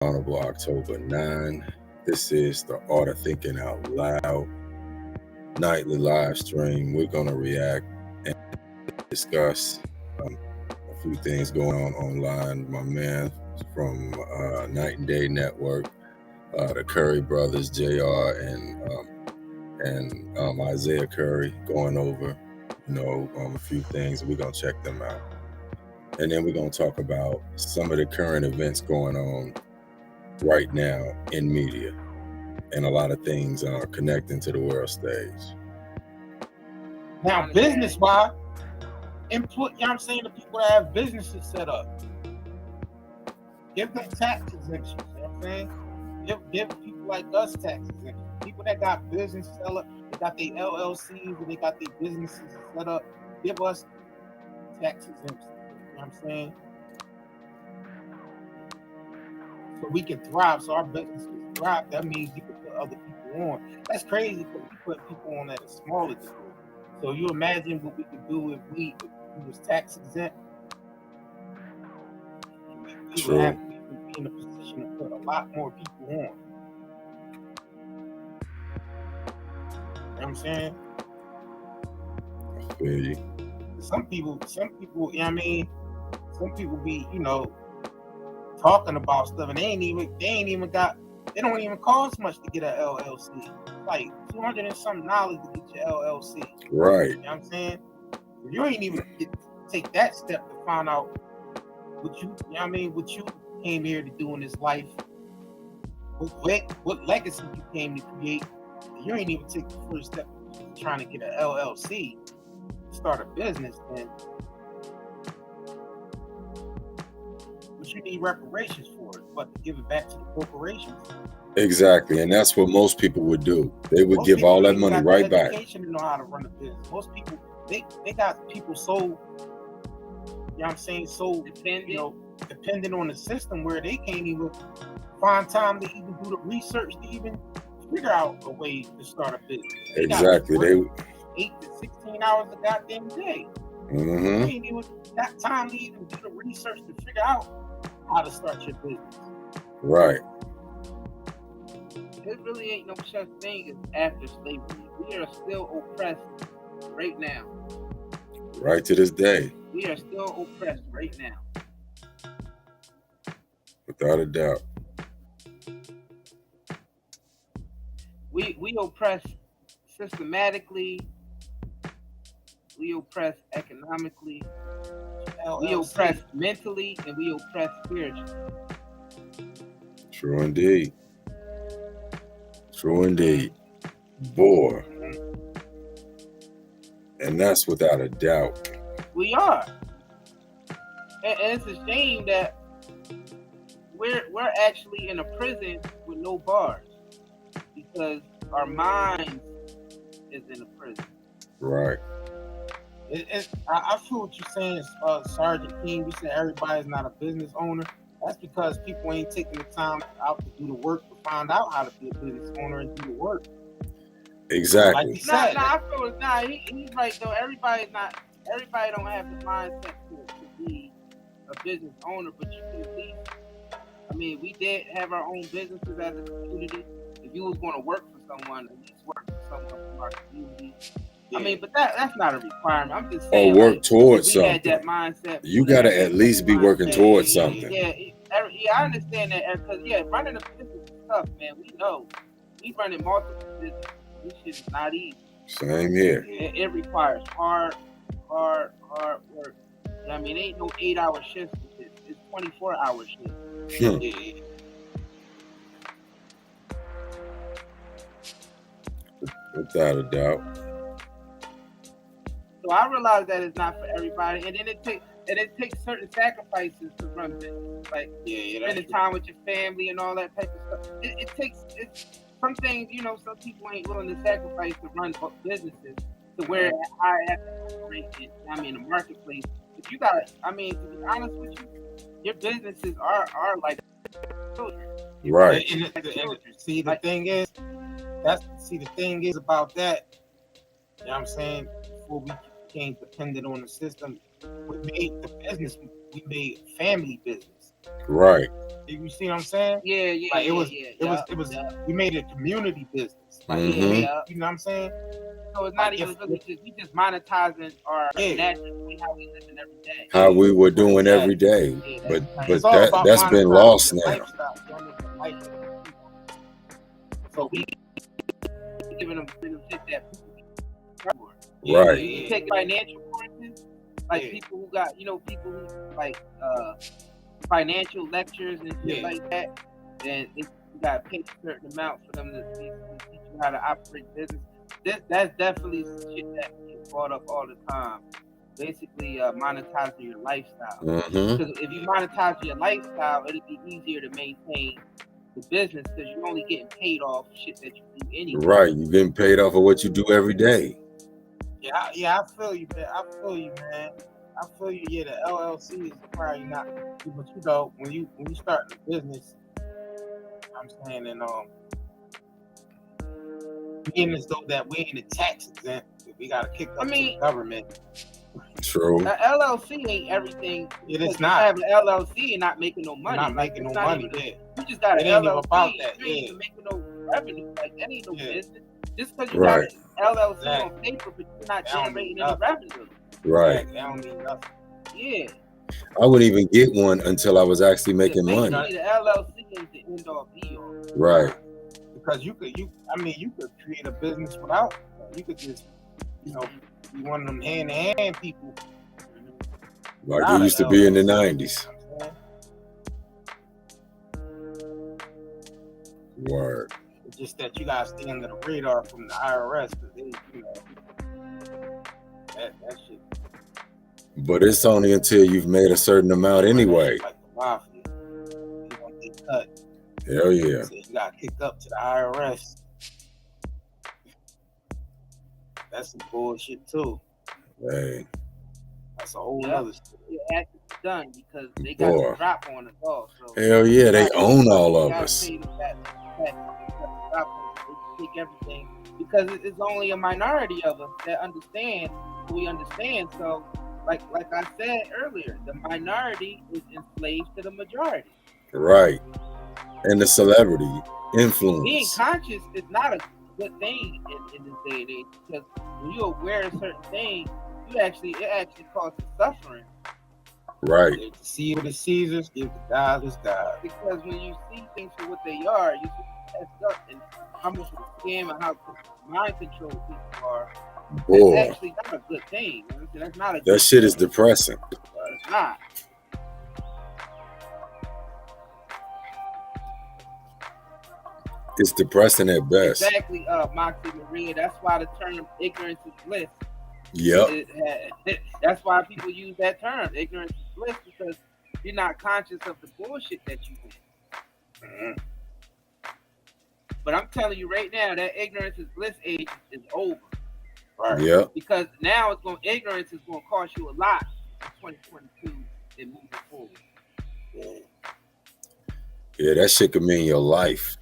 Honorable October 9. This is the Art of Thinking Out Loud nightly live stream. We're going to react and discuss a few things going on online. My man from Night and Day Network, the Curry brothers, JR and Isaiah Curry, going over, a few things. We're going to check them out. And then we're going to talk about some of the current events going on right now in media, and a lot of things are connecting to the world stage. Now, business-wise, input, you know what I'm saying, the people that have businesses set up, give them tax exemptions, you know what I'm saying? Give people like us tax exemptions. People that got business set up, they got their LLCs, and they got their businesses set up, give us tax exemptions, you know what I'm saying? So we can thrive, so our business can thrive. That means you can put other people on. That's crazy because we put people on at a smaller degree. So you imagine what we could do if we was tax exempt. We would have to be in a position to put a lot more people on. You know what I'm saying? I feel you. Some people, you know what I mean? Some people be, talking about stuff and they don't even cost much to get an LLC. Like $200 and something to get your LLC. Right. You know what I'm saying? You ain't even take that step to find out what you came here to do in this life. What legacy you came to create. You ain't even take the first step to trying to get an LLC, start a business, and you need reparations for it, but to give it back to the corporations. Exactly, and that's what most people would do. They would give all that money right back. Education to know how to run a business. Most people, they got people so, you know what I'm saying, so dependent on the system where they can't even find time to even do the research to even figure out a way to start a business. Exactly, they 8 to 16 hours a goddamn day. Mm-hmm. You ain't even got time to even do the research to figure out how to start your business. Right. There really ain't no such thing as after slavery. We are still oppressed right now. Right to this day. We are still oppressed right now. Without a doubt. We oppress systematically. We oppress economically. We oppress mentally, and we oppress spiritually. True indeed. True indeed. Boy. And that's without a doubt. We are. And it's a shame that we're actually in a prison with no bars, because our minds is in a prison. Right. I feel what you're saying, Sergeant King. You said everybody's not a business owner. That's because people ain't taking the time out to do the work to find out how to be a business owner and do the work. Exactly. Like you said. I feel it's he's right though. Everybody don't have the mindset to be a business owner, but you can at least. I mean, we did have our own businesses as a community. If you was going to work for someone, at least work for someone from our community. Yeah. I mean, but that's not a requirement. I'm just saying. Or work towards something. Had that mindset. You gotta at least be working towards something. Yeah, I understand that because running a business is tough, man. We know. We running multiple businesses. This shit is not easy. Same here. It requires hard work. I mean, ain't no 8-hour shifts. It's 24-hour shifts. Yeah. Without a doubt. So I realize that it's not for everybody, and then it takes certain sacrifices to run business, like spending time with your family and all that type of stuff. It takes some things, some people ain't willing to sacrifice to run businesses to where I have to operate in the marketplace. If you got, to be honest with you, your businesses are like children. Right. See, the thing is about that. You know what I'm saying? Before we became dependent on the system, we made the business. We made family business. Right. You see what I'm saying? Yeah. Like it was, Yeah. we made it a community business. Like Mhm. you know what I'm saying? So it's not even really we just monetizing our Yeah. naturally how we living every day. How we were doing every day, Yeah, but It's all about that's been monetizing lost your now. lifestyle. You know what I mean? So we giving them shit that people Right. You take financial courses, like people who got, people who like financial lectures and shit like that, and you got to pay a certain amount for them to teach you how to operate business. That's definitely shit that gets brought up all the time. Basically, monetizing your lifestyle. Because if you monetize your lifestyle, it'll be easier to maintain the business because you're only getting paid off shit that you do anyway. Right, you're getting paid off of what you do every day. Yeah, I feel you, man. I feel you. Yeah, the LLC is probably not, but when you start the business, I'm saying, and being as though that we ain't a tax exempt, we gotta kick up to the government. True. The LLC ain't everything. It is not. Have an LLC and not making no money. Not making no money. You just got an LLC. LLC. About that. You ain't even making no revenue. Like that ain't no business. Just because you Right. got an LLC on paper, but you're not generating any revenue. Right. That don't mean nothing. Yeah. I wouldn't even get one until I was actually making money. The LLC is the end all be all. Right. Because you could create a business without. You could just, be one of them hand-to-hand people. Like it used to be in the 90s. Word. It's just that you gotta stay under the radar from the IRS because they, that shit. But it's only until you've made a certain amount anyway. Like the mafia, you want to get cut. Hell yeah. So you got kicked up to the IRS. That's some bullshit too. Hey. That's a whole other story. Your act is done because they got the drop on us all. So hell yeah, they own all of us. They take everything because it's only a minority of us that understand what we understand. So, like I said earlier, the minority is enslaved to the majority. Right. And the celebrity influence. Being conscious is not a good thing in this day and age because when you're aware of certain things, it actually causes suffering. Right. See what the Caesars, give the God his God. Because when you see things for what they are, you see messed up and how much of a scam and how mind control people are. Boy. That's actually not a good thing. That's not a that shit is depressing. It's not. It's depressing at best. Exactly, Moxie Maria. That's why the term ignorance is bliss. Yep. That's why people use that term, ignorance is bliss, because you're not conscious of the bullshit that you do. But I'm telling you right now, that ignorance is bliss age is over. Right. Yeah. Because now ignorance is going to cost you a lot in 2022 and moving forward. Yeah, that shit could mean your life.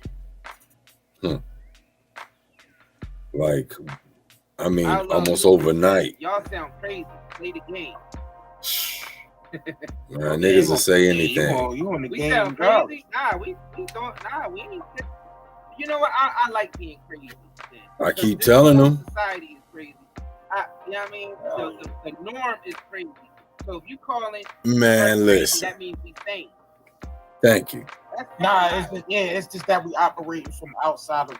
Like, I mean, almost overnight. Y'all sound crazy. Play the game. Man, niggas will say anything. You on the we game? Sound crazy? Nah, we don't. Nah, we ain't. You know what? I like being crazy. I keep telling them. Society is crazy. You know what I mean? The norm is crazy. So if you call it, man, crazy, listen. that means we sane. Thank you. It's just that we operate from outside of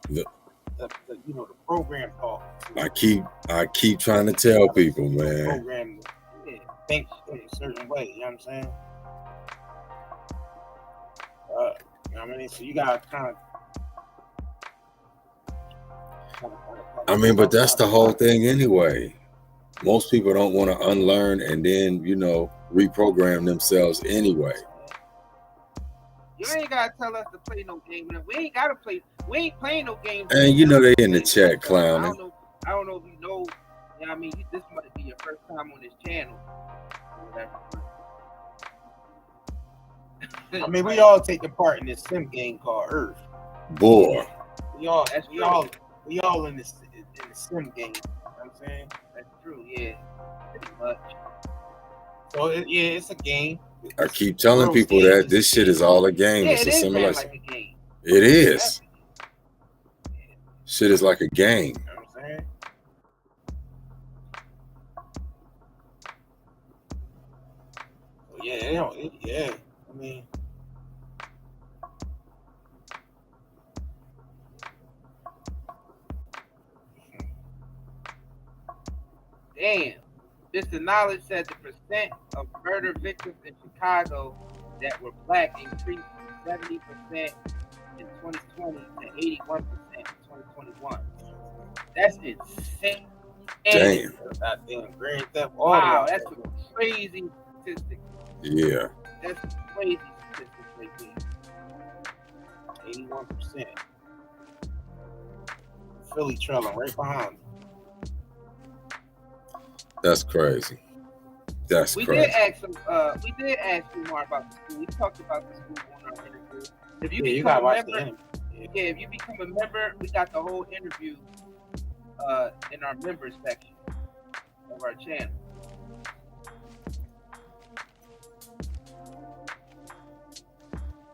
the program call. I keep trying to tell people, man. Program think in a certain way, you know what I'm saying? You know what I mean? So you gotta kind of but that's the whole thing anyway. Most people don't want to unlearn and then, reprogram themselves anyway. You ain't gotta tell us to play no game. We ain't gotta play. We ain't playing no games. And they in the chat clowning. I don't know if you know. You know what I mean? This might be your first time on this channel. I mean, we all taking part in this sim game called Earth. Boy. We all in the sim game. You know what I'm saying? That's true, yeah. Pretty much. So it's a game. I keep telling people that this shit is all a game. Yeah, It's it a is simulation. like a game. It is. Shit is like a game. You know what I'm saying? Yeah. I mean, Damn. This knowledge said the percent of murder victims in Chicago that were black increased from 70% in 2020 to 81% in 2021. That's insane. Damn. goddamn Grand Theft Auto. Wow, that's a crazy statistic. Yeah. That's a crazy statistic right there. 81%. Philly trailing right behind me. That's crazy. That's We crazy. did ask you more about the school. We talked about the school on our interview. If you You become gotta a watch member, the interview. yeah, if you become a member, we got the whole interview in our members section of our channel.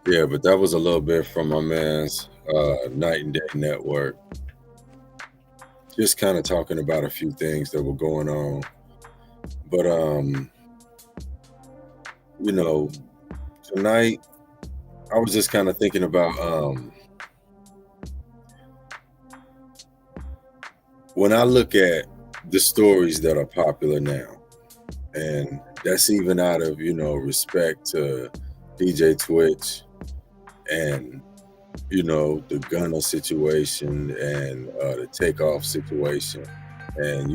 Yeah, but that was a little bit from my man's Night and Day Network. Just kind of talking about a few things that were going on. But you know, tonight I was just kind of thinking about when I look at the stories that are popular now, and that's even out of, respect to DJ Twitch and, the Gunna situation and the Takeoff situation and,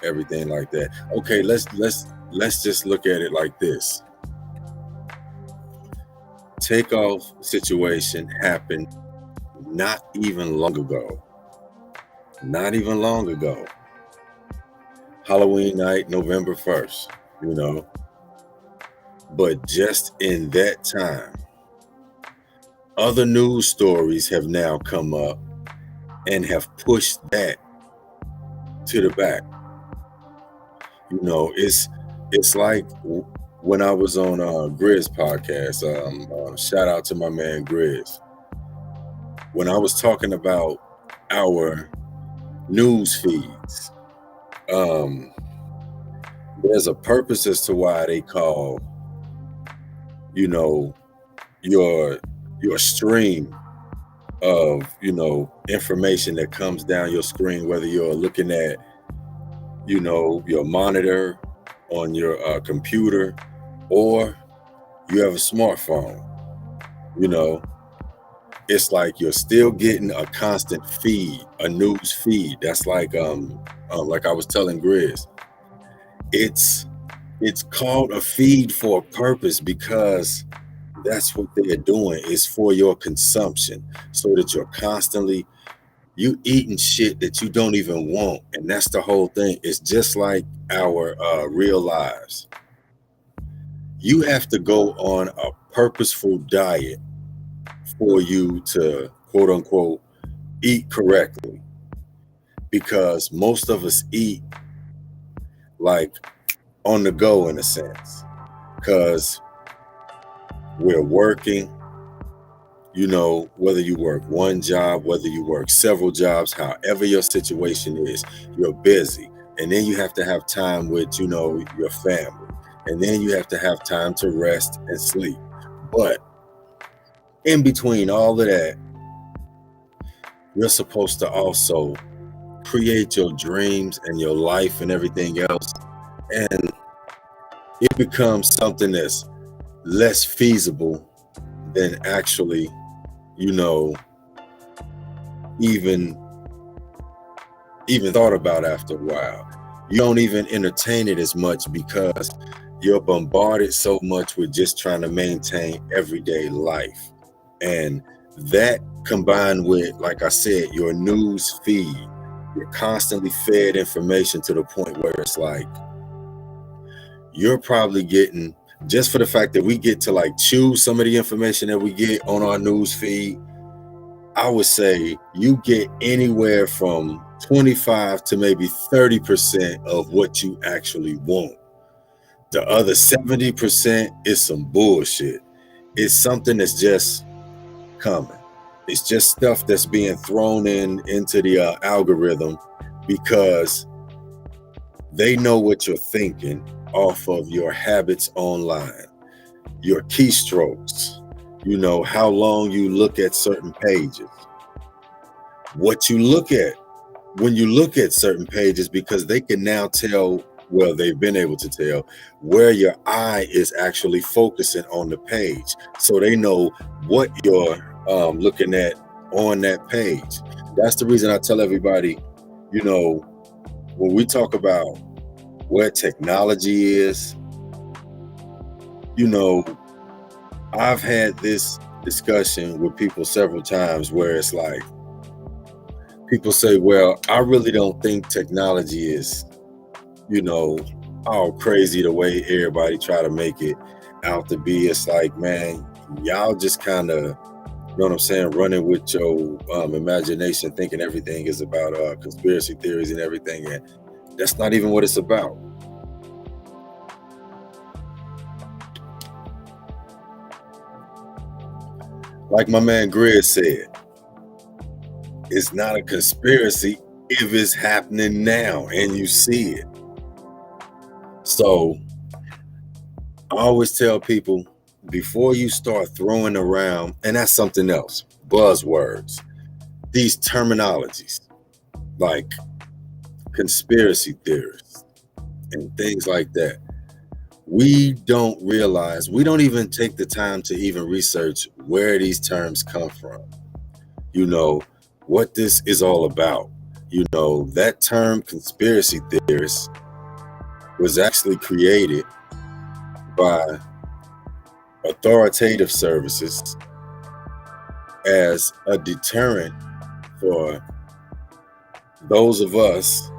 everything like that. Okay, let's just look at it like this. Takeoff situation happened not even long ago. Halloween night, November 1st, But just in that time, other news stories have now come up and have pushed that to the back. It's like when I was on Grizz podcast, shout out to my man Grizz. When I was talking about our news feeds, there's a purpose as to why they call, your stream of, information that comes down your screen, whether you're looking at, your monitor on your computer or you have a smartphone, it's like you're still getting a constant feed, a news feed. That's like I was telling Grizz, it's called a feed for a purpose because that's what they're doing, is for your consumption, so that you're constantly eating shit that you don't even want. And that's the whole thing. It's just like our real lives. You have to go on a purposeful diet for you to, quote unquote, eat correctly, because most of us eat like on the go, in a sense, because we're working, whether you work one job, whether you work several jobs, however your situation is, you're busy. And then you have to have time with, your family. And then you have to have time to rest and sleep. But in between all of that, you're supposed to also create your dreams and your life and everything else. And it becomes something that's less feasible than actually, even thought about after a while. You don't even entertain it as much because you're bombarded so much with just trying to maintain everyday life. And that, combined with, like I said, your news feed, you're constantly fed information to the point where it's like you're probably getting, just for the fact that we get to like choose some of the information that we get on our news feed, I would say you get anywhere from 25 to maybe 30% of what you actually want. The other 70% is some bullshit. It's something that's just coming. It's just stuff that's being thrown into the algorithm because they know what you're thinking off of your habits online, your keystrokes, how long you look at certain pages, what you look at when you look at certain pages, because they can now tell, well, they've been able to tell where your eye is actually focusing on the page. So they know what you're looking at on that page. That's the reason I tell everybody, when we talk about where technology is, I've had this discussion with people several times where it's like, people say, well, I really don't think technology is, all crazy the way everybody try to make it out to be. It's like, man, y'all just kind of, running with your imagination, thinking everything is about conspiracy theories and everything. And that's not even what it's about. Like my man Grizz said, it's not a conspiracy if it's happening now and you see it. So I always tell people, before you start throwing around, and that's something else, buzzwords, these terminologies like conspiracy theorists and things like that, we don't realize, we don't even take the time to even research where these terms come from, what this is all about. That term conspiracy theorist was actually created by authoritative services as a deterrent for those of us,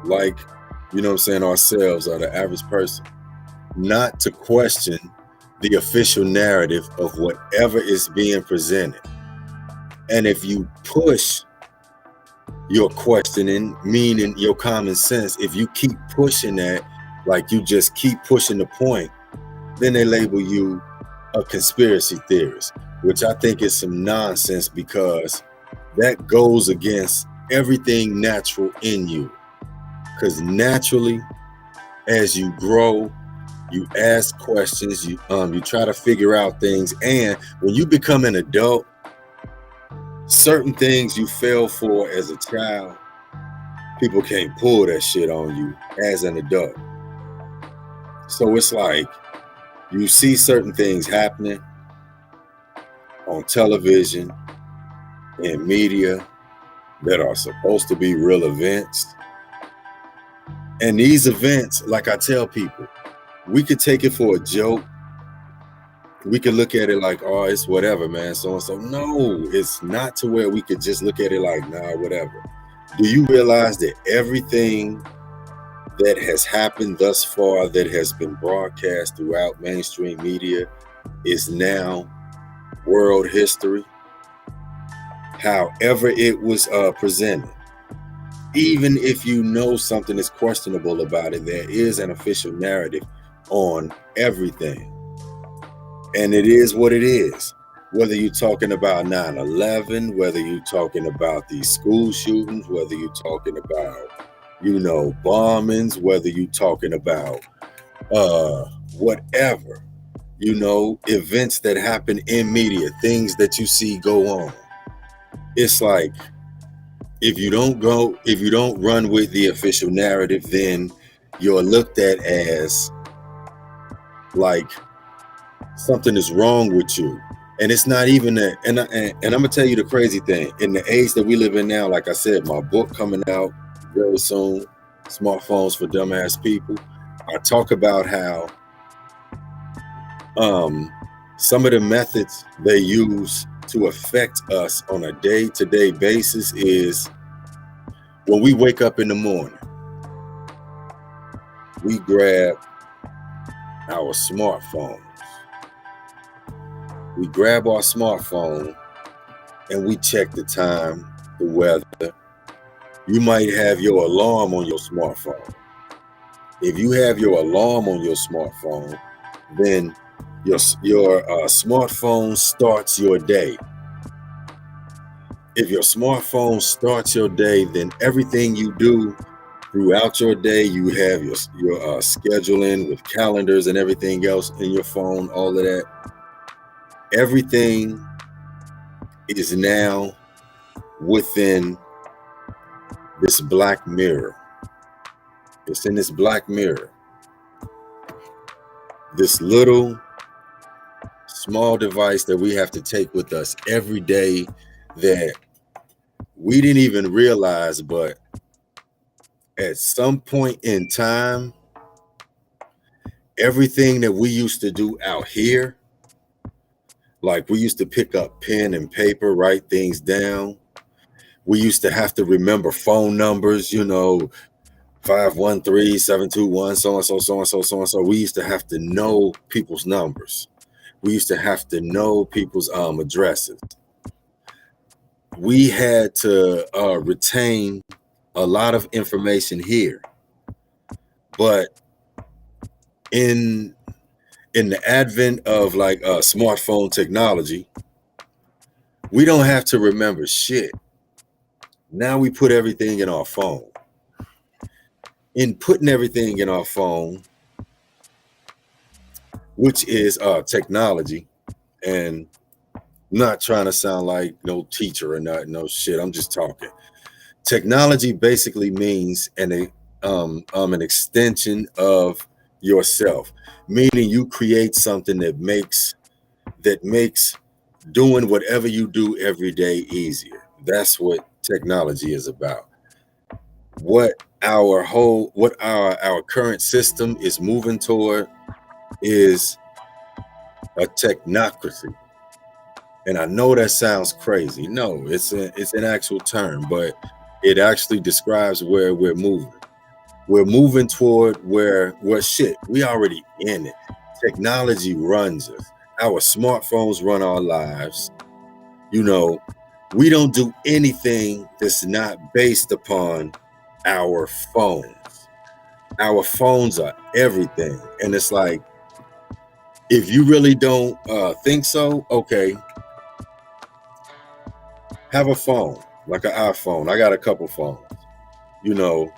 like, ourselves or the average person, not to question the official narrative of whatever is being presented. And if you push your questioning, meaning your common sense, if you keep pushing that, like you just keep pushing the point, then they label you a conspiracy theorist, which I think is some nonsense, because that goes against everything natural in you. Because naturally, as you grow, you ask questions, you try to figure out things, and when you become an adult, certain things you fell for as a child, people can't pull that shit on you as an adult. So it's like, you see certain things happening on television and media that are supposed to be real events. And these events, like I tell people, we could take it for a joke. We could look at it like, oh, it's whatever, man, so-and-so. No, it's not to where we could just look at it like, nah, whatever. Do you realize that everything that has happened thus far, that has been broadcast throughout mainstream media, is now world history? However it was presented. Even if you know something is questionable about it, there is an official narrative on everything. And it is what it is. Whether you're talking about 9/11, whether you're talking about these school shootings, whether you're talking about, bombings, whether you're talking about whatever, events that happen in media, things that you see go on. It's like, if you don't run with the official narrative, then you're looked at as like something is wrong with you. And it's not even that. And I'm gonna tell you the crazy thing. In the age that we live in now, like I said, my book coming out very soon, Smartphones for Dumbass People. I talk about how some of the methods they use to affect us on a day-to-day basis is, when we wake up in the morning, we grab our smartphones. We grab our smartphone and we check the time, the weather. You might have your alarm on your smartphone. If you have your alarm on your smartphone, then your smartphone starts your day. If your smartphone starts your day, then everything you do throughout your day, you have your scheduling with calendars and everything else in your phone, all of that. Everything is now within this black mirror. It's in this black mirror. This little small device that we have to take with us every day that we didn't even realize, but at some point in time, everything that we used to do out here, like we used to pick up pen and paper, write things down. We used to have to remember phone numbers, 513-721, so-and-so, so-and-so, so-and-so. We used to have to know people's numbers. We used to have to know people's addresses. We had to retain a lot of information here. But in the advent of like smartphone technology, we don't have to remember shit. Now we put everything in our phone. In putting everything in our phone, which is technology, and not trying to sound like no teacher or not, no shit. I'm just talking. Technology basically means an extension of yourself, meaning you create something that makes doing whatever you do every day easier. That's what technology is about. What our current system is moving toward is a technocracy. And I know that sounds crazy. No, it's an actual term, but it actually describes where we're moving. We're moving toward where shit, we already in it. Technology runs us. Our smartphones run our lives. We don't do anything that's not based upon our phones. Our phones are everything. And it's like, if you really don't think so, okay, have a phone, like an iPhone. I got a couple phones. Do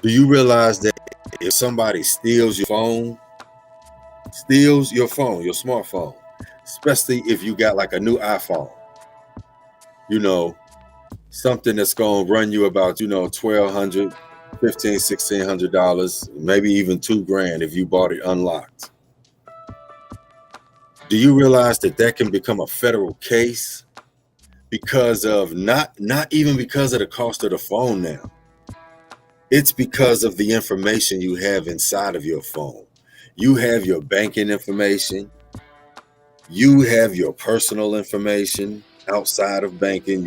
you realize that if somebody steals your smartphone, especially if you got like a new iPhone, something that's going to run you about, $1,200, $1,500, $1,600, maybe even $2,000 if you bought it unlocked. Do you realize that can become a federal case because of not even because of the cost of the phone now? It's because of the information you have inside of your phone. You have your banking information. You have your personal information outside of banking,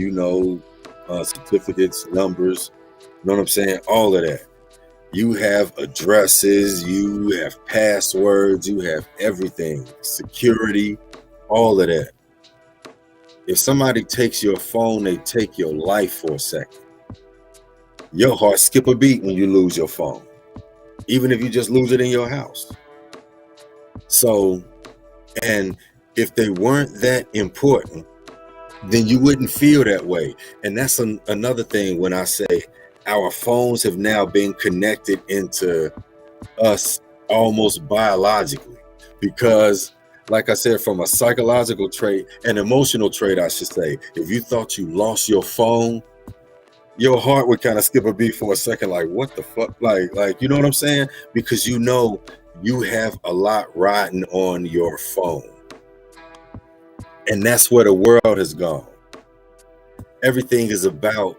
certificates, numbers, you know what I'm saying? All of that. You have addresses, you have passwords, you have everything, security, all of that. If somebody takes your phone, they take your life for a second. Your heart skip a beat when you lose your phone, even if you just lose it in your house. So, and if they weren't that important, then you wouldn't feel that way. And that's another thing when I say our phones have now been connected into us almost biologically, because like I said, from a psychological trait, an emotional trait, I should say, if you thought you lost your phone, your heart would kind of skip a beat for a second, like, what the fuck? Like, you know what I'm saying? Because you have a lot riding on your phone. And that's where the world has gone. Everything is about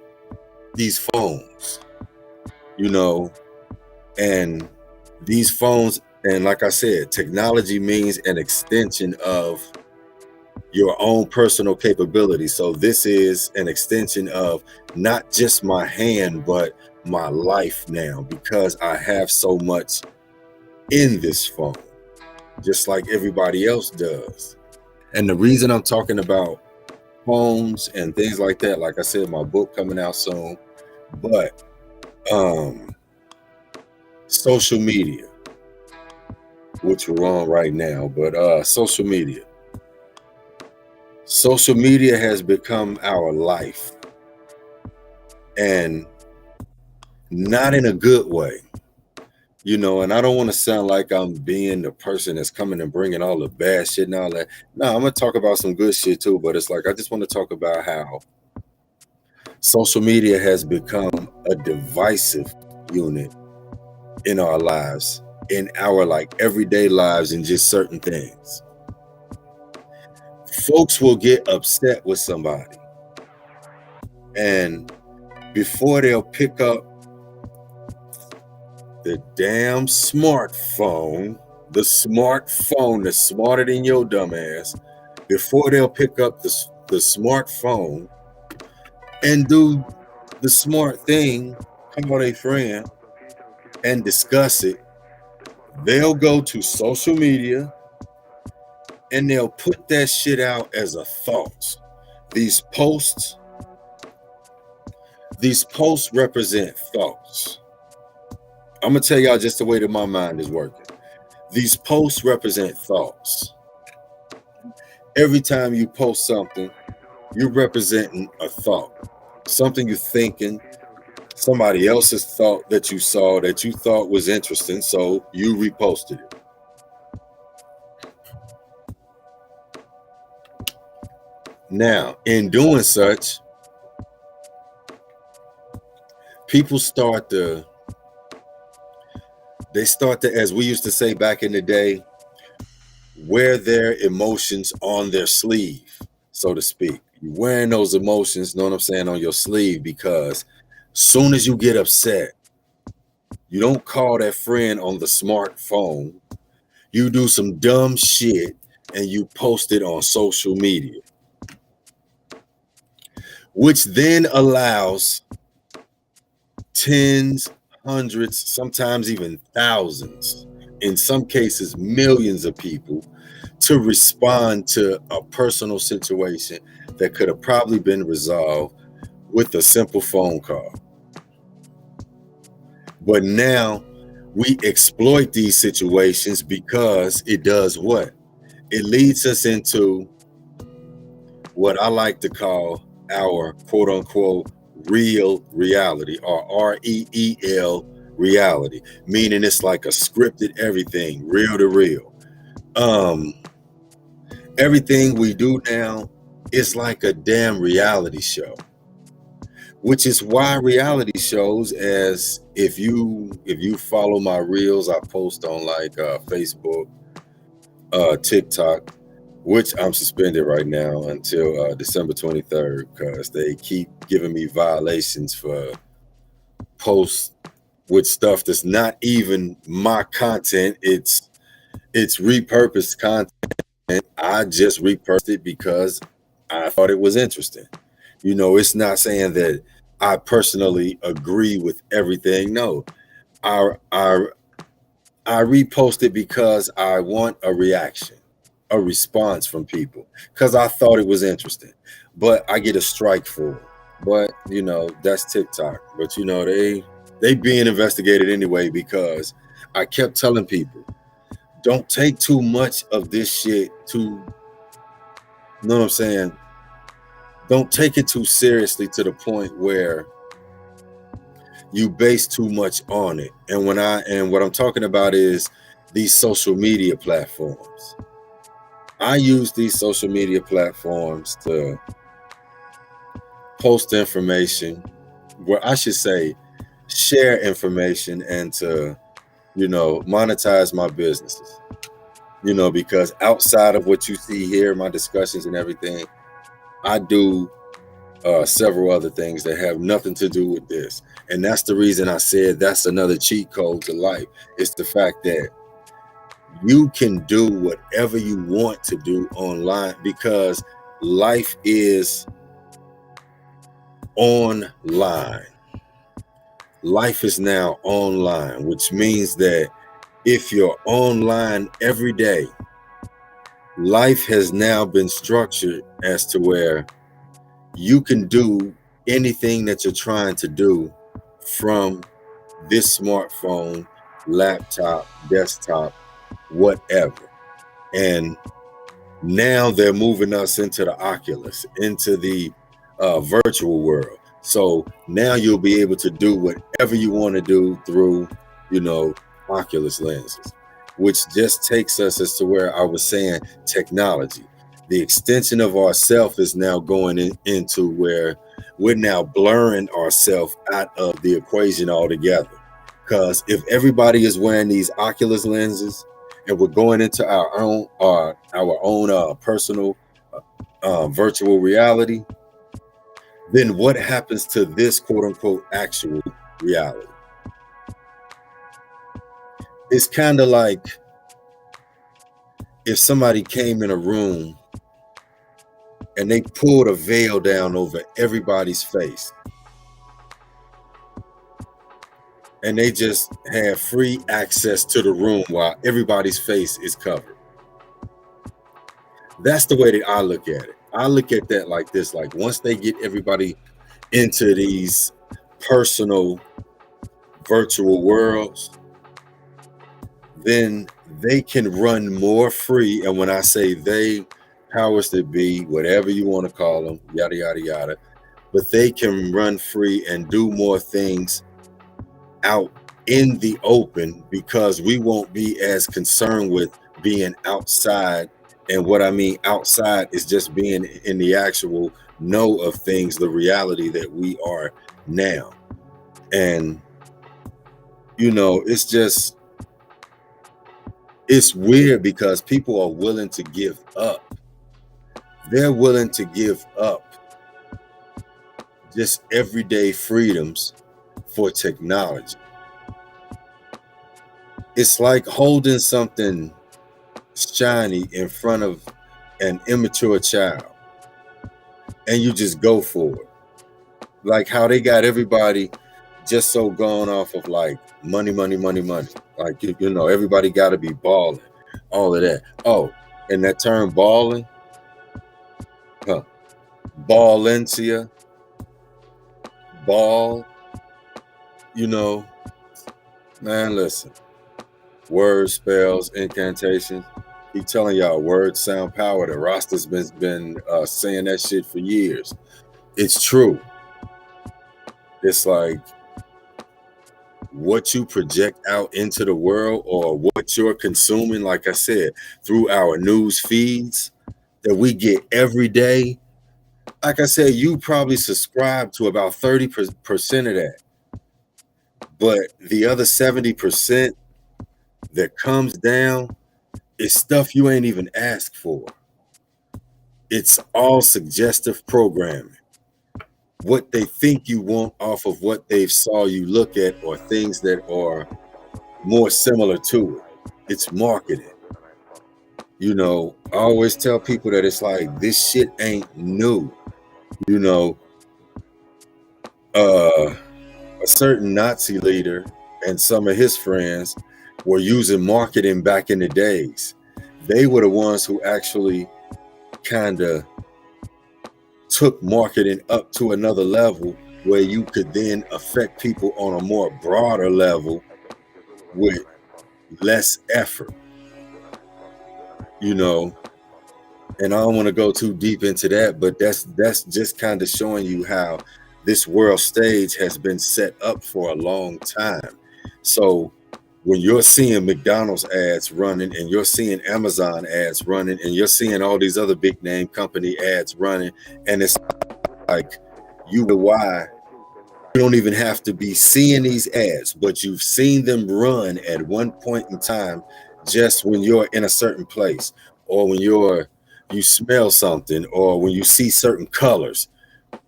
these phones, and these phones, and like I said, technology means an extension of your own personal capability. So this is an extension of not just my hand, but my life now, because I have so much in this phone, just like everybody else does. And the reason I'm talking about phones and things like that, like I said, my book coming out soon, but social media, which we're on right now, but social media. Social media has become our life, and not in a good way. You know, and I don't want to sound like I'm being the person that's coming and bringing all the bad shit and all that. No, I'm going to talk about some good shit too, but it's like I just want to talk about how social media has become a divisive unit in our lives, in our like everyday lives, and just certain things. Folks will get upset with somebody, and before they'll pick up the damn smartphone, the smartphone that's smarter than your dumb ass, before they'll pick up the smartphone and do the smart thing, call a friend and discuss it, they'll go to social media and they'll put that shit out as a thought. These posts represent thoughts. I'm gonna tell y'all just the way that my mind is working. These posts represent thoughts. Every time you post something, you're representing a thought, something you're thinking, somebody else's thought that you saw that you thought was interesting, so you reposted it. Now, in doing such, people start to, as we used to say back in the day, wear their emotions on their sleeve, so to speak. You're wearing those emotions, know what I'm saying, on your sleeve, because soon as you get upset, you don't call that friend on the smartphone. You do some dumb shit and you post it on social media, which then allows tens, hundreds, sometimes even thousands, in some cases millions of people to respond to a personal situation that could have probably been resolved with a simple phone call. But now we exploit these situations because it does what? It leads us into what I like to call our quote unquote real reality, or REEL reality, meaning it's like a scripted everything, real to real. Everything we do now is like a damn reality show, which is why reality shows, as if you follow my reels, I post on like Facebook, TikTok, which I'm suspended right now until December 23rd, because they keep giving me violations for posts with stuff that's not even my content. It's repurposed content. I just repurposed it because I thought it was interesting. You know, it's not saying that I personally agree with everything. No, I repost it because I want a reaction, a response from people, because I thought it was interesting. But I get a strike for it. But you know, that's TikTok. But you know, they being investigated anyway, because I kept telling people, don't take too much of this shit to, you know what I'm saying? Don't take it too seriously to the point where you base too much on it. And what I'm talking about is these social media platforms. I use these social media platforms to post information, where I should say share information, and to, you know, monetize my businesses. You know, because outside of what you see here, my discussions and everything, I do several other things that have nothing to do with this. And that's the reason I said that's another cheat code to life. It's the fact that you can do whatever you want to do online, because life is online. Life is now online, which means that if you're online every day, life has now been structured as to where you can do anything that you're trying to do from this smartphone laptop, desktop, whatever. And now they're moving us into the Oculus, into the virtual world. So now you'll be able to do whatever you want to do through, Oculus lenses, which just takes us as to where I was saying technology. The extension of ourself is now going into where we're now blurring ourselves out of the equation altogether. Because if everybody is wearing these Oculus lenses and we're going into our own personal virtual reality, then what happens to this quote unquote actual reality? It's kind of like if somebody came in a room and they pulled a veil down over everybody's face and they just have free access to the room while everybody's face is covered. That's the way that I look at it. I look at that like this, like once they get everybody into these personal virtual worlds, then they can run more free. And when I say they, powers that be, whatever you want to call them, yada, yada, yada, but they can run free and do more things out in the open because we won't be as concerned with being outside. And what I mean outside is just being in the actual know of things, the reality that we are now. And, it's weird because people are willing to give up. They're willing to give up just everyday freedoms for technology. It's like holding something shiny in front of an immature child and you just go for it. Like how they got everybody just so gone off of like money. Like, everybody got to be balling, all of that. Oh, and that term balling, Ballencia, ball, man, listen, words, spells, incantations. Keep telling y'all, words sound power. The Rasta's been saying that shit for years. It's true. It's like what you project out into the world or what you're consuming, like I said, through our news feeds that we get every day. Like I said, you probably subscribe to about 30% of that. But the other 70% that comes down is stuff you ain't even asked for. It's all suggestive programming. What they think you want off of what they saw you look at or things that are more similar to it. It's marketing. I always tell people that it's like, this shit ain't new. A certain Nazi leader and some of his friends were using marketing back in the days. They were the ones who actually kind of took marketing up to another level where you could then affect people on a more broader level with less effort, and I don't want to go too deep into that, but that's just kind of showing you how this world stage has been set up for a long time. So when you're seeing McDonald's ads running and you're seeing Amazon ads running and you're seeing all these other big name company ads running, and it's like you don't even have to be seeing these ads, but you've seen them run at one point in time just when you're in a certain place or when you smell something or when you see certain colors,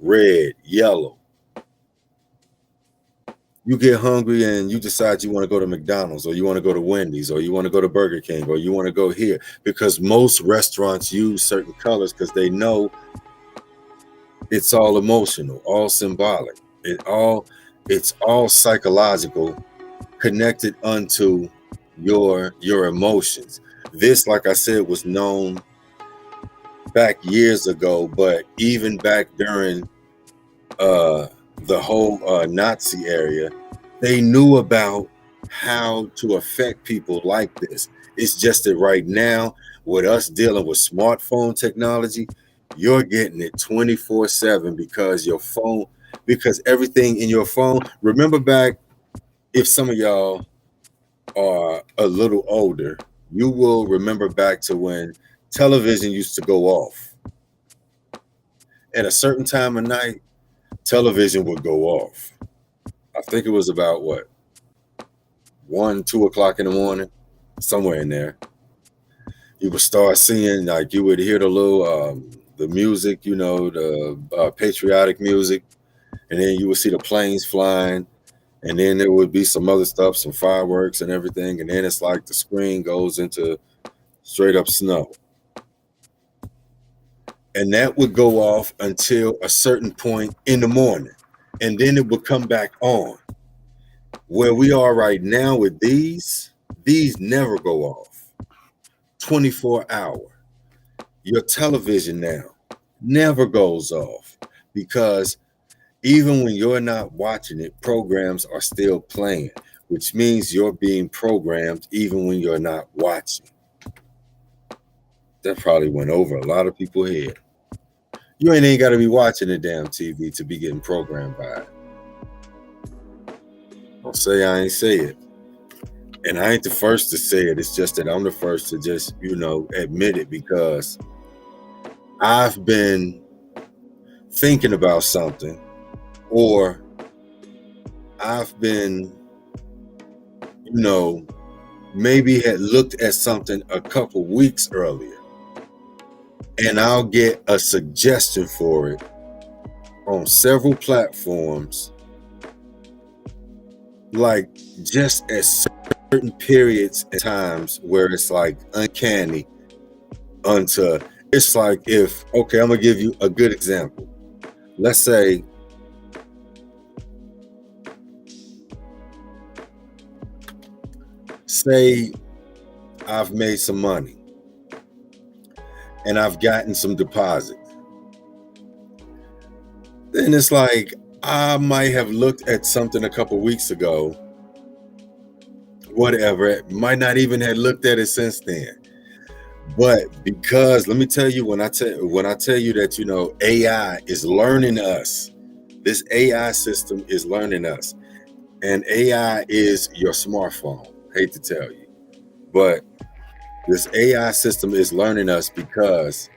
red, yellow. You get hungry and you decide you want to go to McDonald's or you want to go to Wendy's or you want to go to Burger King or you want to go here, because most restaurants use certain colors because they know it's all emotional, all symbolic. It's all psychological, connected unto your emotions. This, like I said, was known back years ago, but even back during the whole Nazi area, they knew about how to affect people like this. It's just that right now, with us dealing with smartphone technology, you're getting it 24/7 because your phone, because everything in your phone. Remember back, if some of y'all are a little older, you will remember back to when television used to go off. At a certain time of night, television would go off. I think it was about what, 1, 2 o'clock in the morning, somewhere in there. You would start seeing, like, you would hear the little the music, the patriotic music, and then you would see the planes flying, and then there would be some other stuff, some fireworks and everything, and then it's like the screen goes into straight up snow. And that would go off until a certain point in the morning, and then it would come back on. Where we are right now with these never go off. 24-hour. Your television now never goes off, because even when you're not watching it, programs are still playing, which means you're being programmed even when you're not watching. That probably went over a lot of people's head. You ain't got to be watching the damn TV to be getting programmed by it. Don't say I ain't say it. And I ain't the first to say it. It's just that I'm the first to just, admit it, because I've been thinking about something, or I've been, maybe had looked at something a couple weeks earlier, and I'll get a suggestion for it on several platforms, like just at certain periods and times where it's like uncanny unto, it's like if, okay, I'm gonna give you a good example. Let's say I've made some money and I've gotten some deposits. Then it's like I might have looked at something a couple weeks ago, whatever, might not even have looked at it since then. But because, let me tell you, when I tell you that, AI is learning us, this AI system is learning us, and AI is your smartphone. Hate to tell you, but this AI system is learning us, because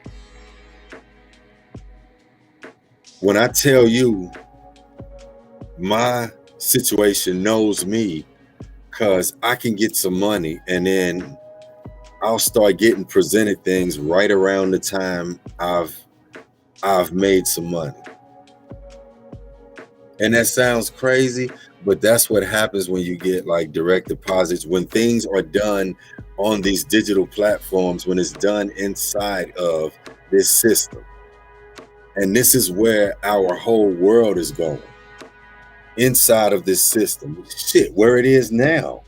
when I tell you my situation knows me, because I can get some money and then I'll start getting presented things right around the time I've made some money. And that sounds crazy, but that's what happens when you get like direct deposits, when things are done on these digital platforms, when it's done inside of this system. And this is where our whole world is going, inside of this system. Shit, where it is now,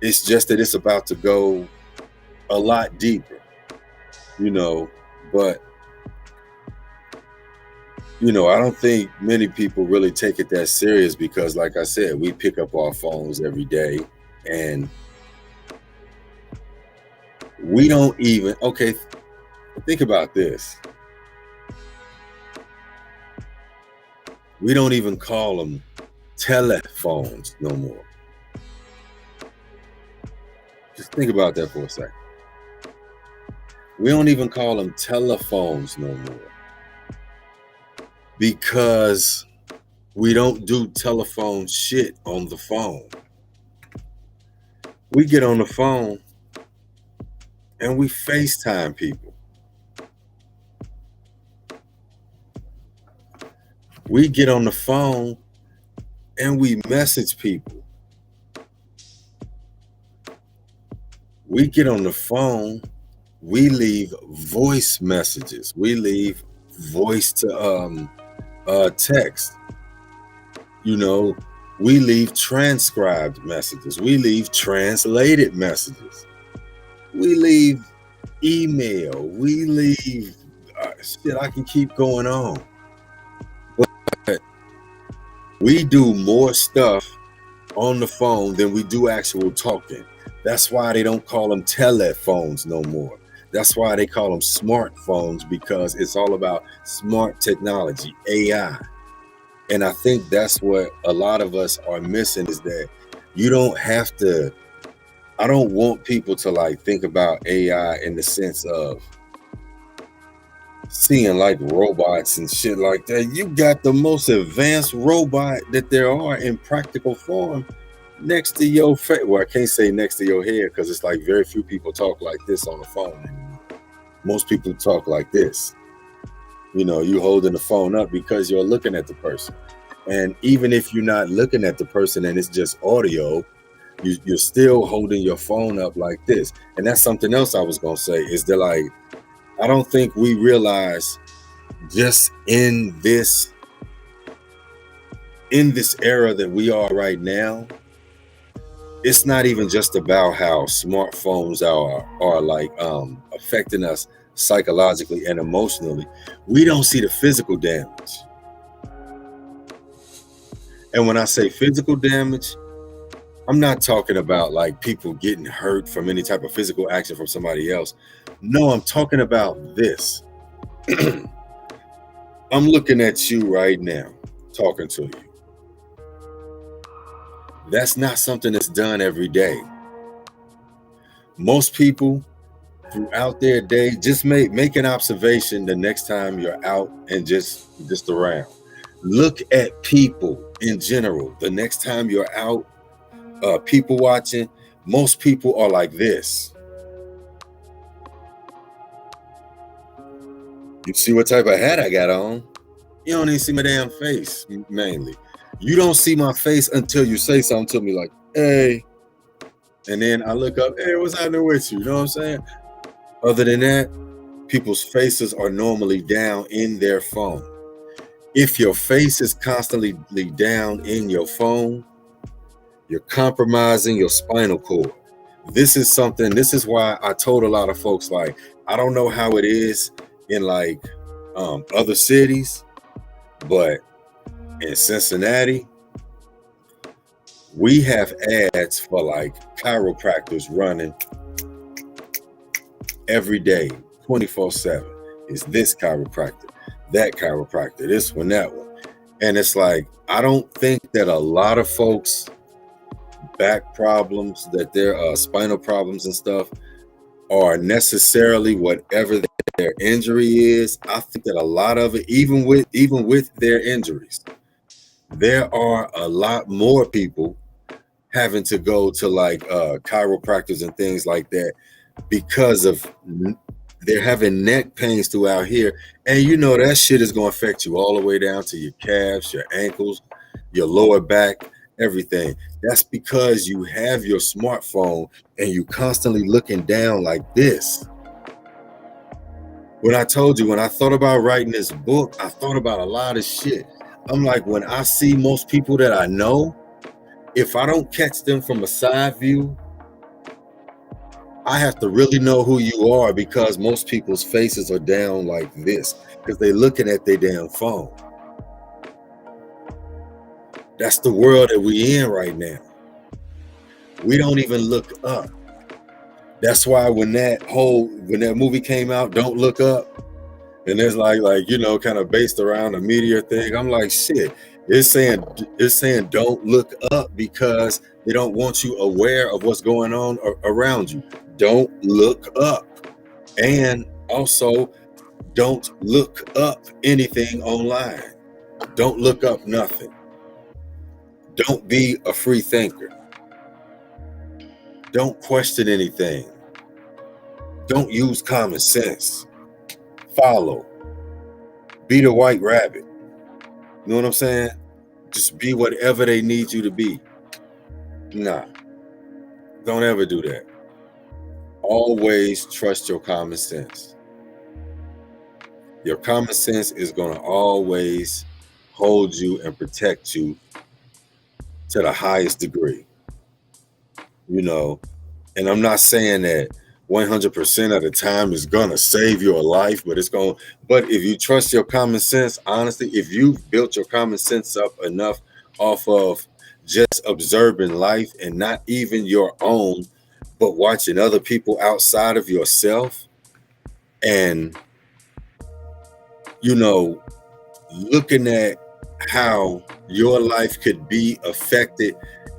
it's just that it's about to go a lot deeper, but I don't think many people really take it that serious, because like I said, we pick up our phones every day and we don't even, okay, think about this. We don't even call them telephones no more. Just think about that for a second. We don't even call them telephones no more, because we don't do telephone shit on the phone. We get on the phone and we FaceTime people. We get on the phone and we message people. We get on the phone, we leave voice messages. We leave voice to text. We leave transcribed messages. We leave translated messages. We leave email. We leave shit. I can keep going on. But we do more stuff on the phone than we do actual talking. That's why they don't call them telephones no more. That's why they call them smartphones, because it's all about smart technology, AI. And I think that's what a lot of us are missing, is that you don't have to, I don't want people to like think about AI in the sense of seeing like robots and shit like that. You got the most advanced robot that there are in practical form next to your face. Well, I can't say next to your head, because it's like very few people talk like this on the phone anymore. Most people talk like this. You know, you holding the phone up because you're looking at the person. And even if you're not looking at the person and it's just audio, you're still holding your phone up like this. And that's something else I was gonna say, is that like, I don't think we realize just in this era that we are right now, it's not even just about how smartphones are like affecting us psychologically and emotionally. We don't see the physical damage. And when I say physical damage, I'm not talking about like people getting hurt from any type of physical action from somebody else. No, I'm talking about this. I'm looking at you right now, talking to you. That's not something that's done every day. Most people throughout their day, just make an observation the next time you're out and just around. Look at people in general. The next time you're out, people watching, most people are like this. You see what type of hat I got on? You don't even see my damn face, mainly. You don't see my face until you say something to me like, hey. And then I look up, hey, what's happening with you? You know what I'm saying? Other than that, people's faces are normally down in their phone. If your face is constantly down in your phone, you're compromising your spinal cord. This is why I told a lot of folks, like, I don't know how it is in like other cities, but in Cincinnati, we have ads for like chiropractors running every day, 24/7. Is this chiropractor, that chiropractor, this one, that one. And it's like, I don't think that a lot of folks' back problems, that their spinal problems and stuff, are necessarily whatever their injury is. I think that a lot of it, even with their injuries, there are a lot more people having to go to like chiropractors and things like that because of they're having neck pains throughout here. And you know that shit is going to affect you all the way down to your calves, your ankles, your lower back, everything. That's because you have your smartphone and you constantly looking down like this. When I told you, when I thought about writing this book, I thought about a lot of shit. I'm like, when I see most people that I know, if I don't catch them from a side view, I have to really know who you are, because most people's faces are down like this because they're looking at their damn phone. That's the world that we in right now. We don't even look up. That's why when that movie came out, Don't Look Up, and it's like you know, kind of based around a media thing, I'm like, shit, it's saying don't look up because they don't want you aware of what's going on around you. Don't look up. And also, don't look up anything online. Don't look up nothing. Don't be a free thinker. Don't question anything. Don't use common sense. Follow. Be the white rabbit. You know what I'm saying? Just be whatever they need you to be. Nah. Don't ever do that. Always trust your common sense. Your common sense is going to always hold you and protect you to the highest degree. You know, and I'm not saying that 100% of the time is going to save your life, but if you trust your common sense, honestly, if you've built your common sense up enough off of just observing life and not even your own, but watching other people outside of yourself and, looking at how your life could be affected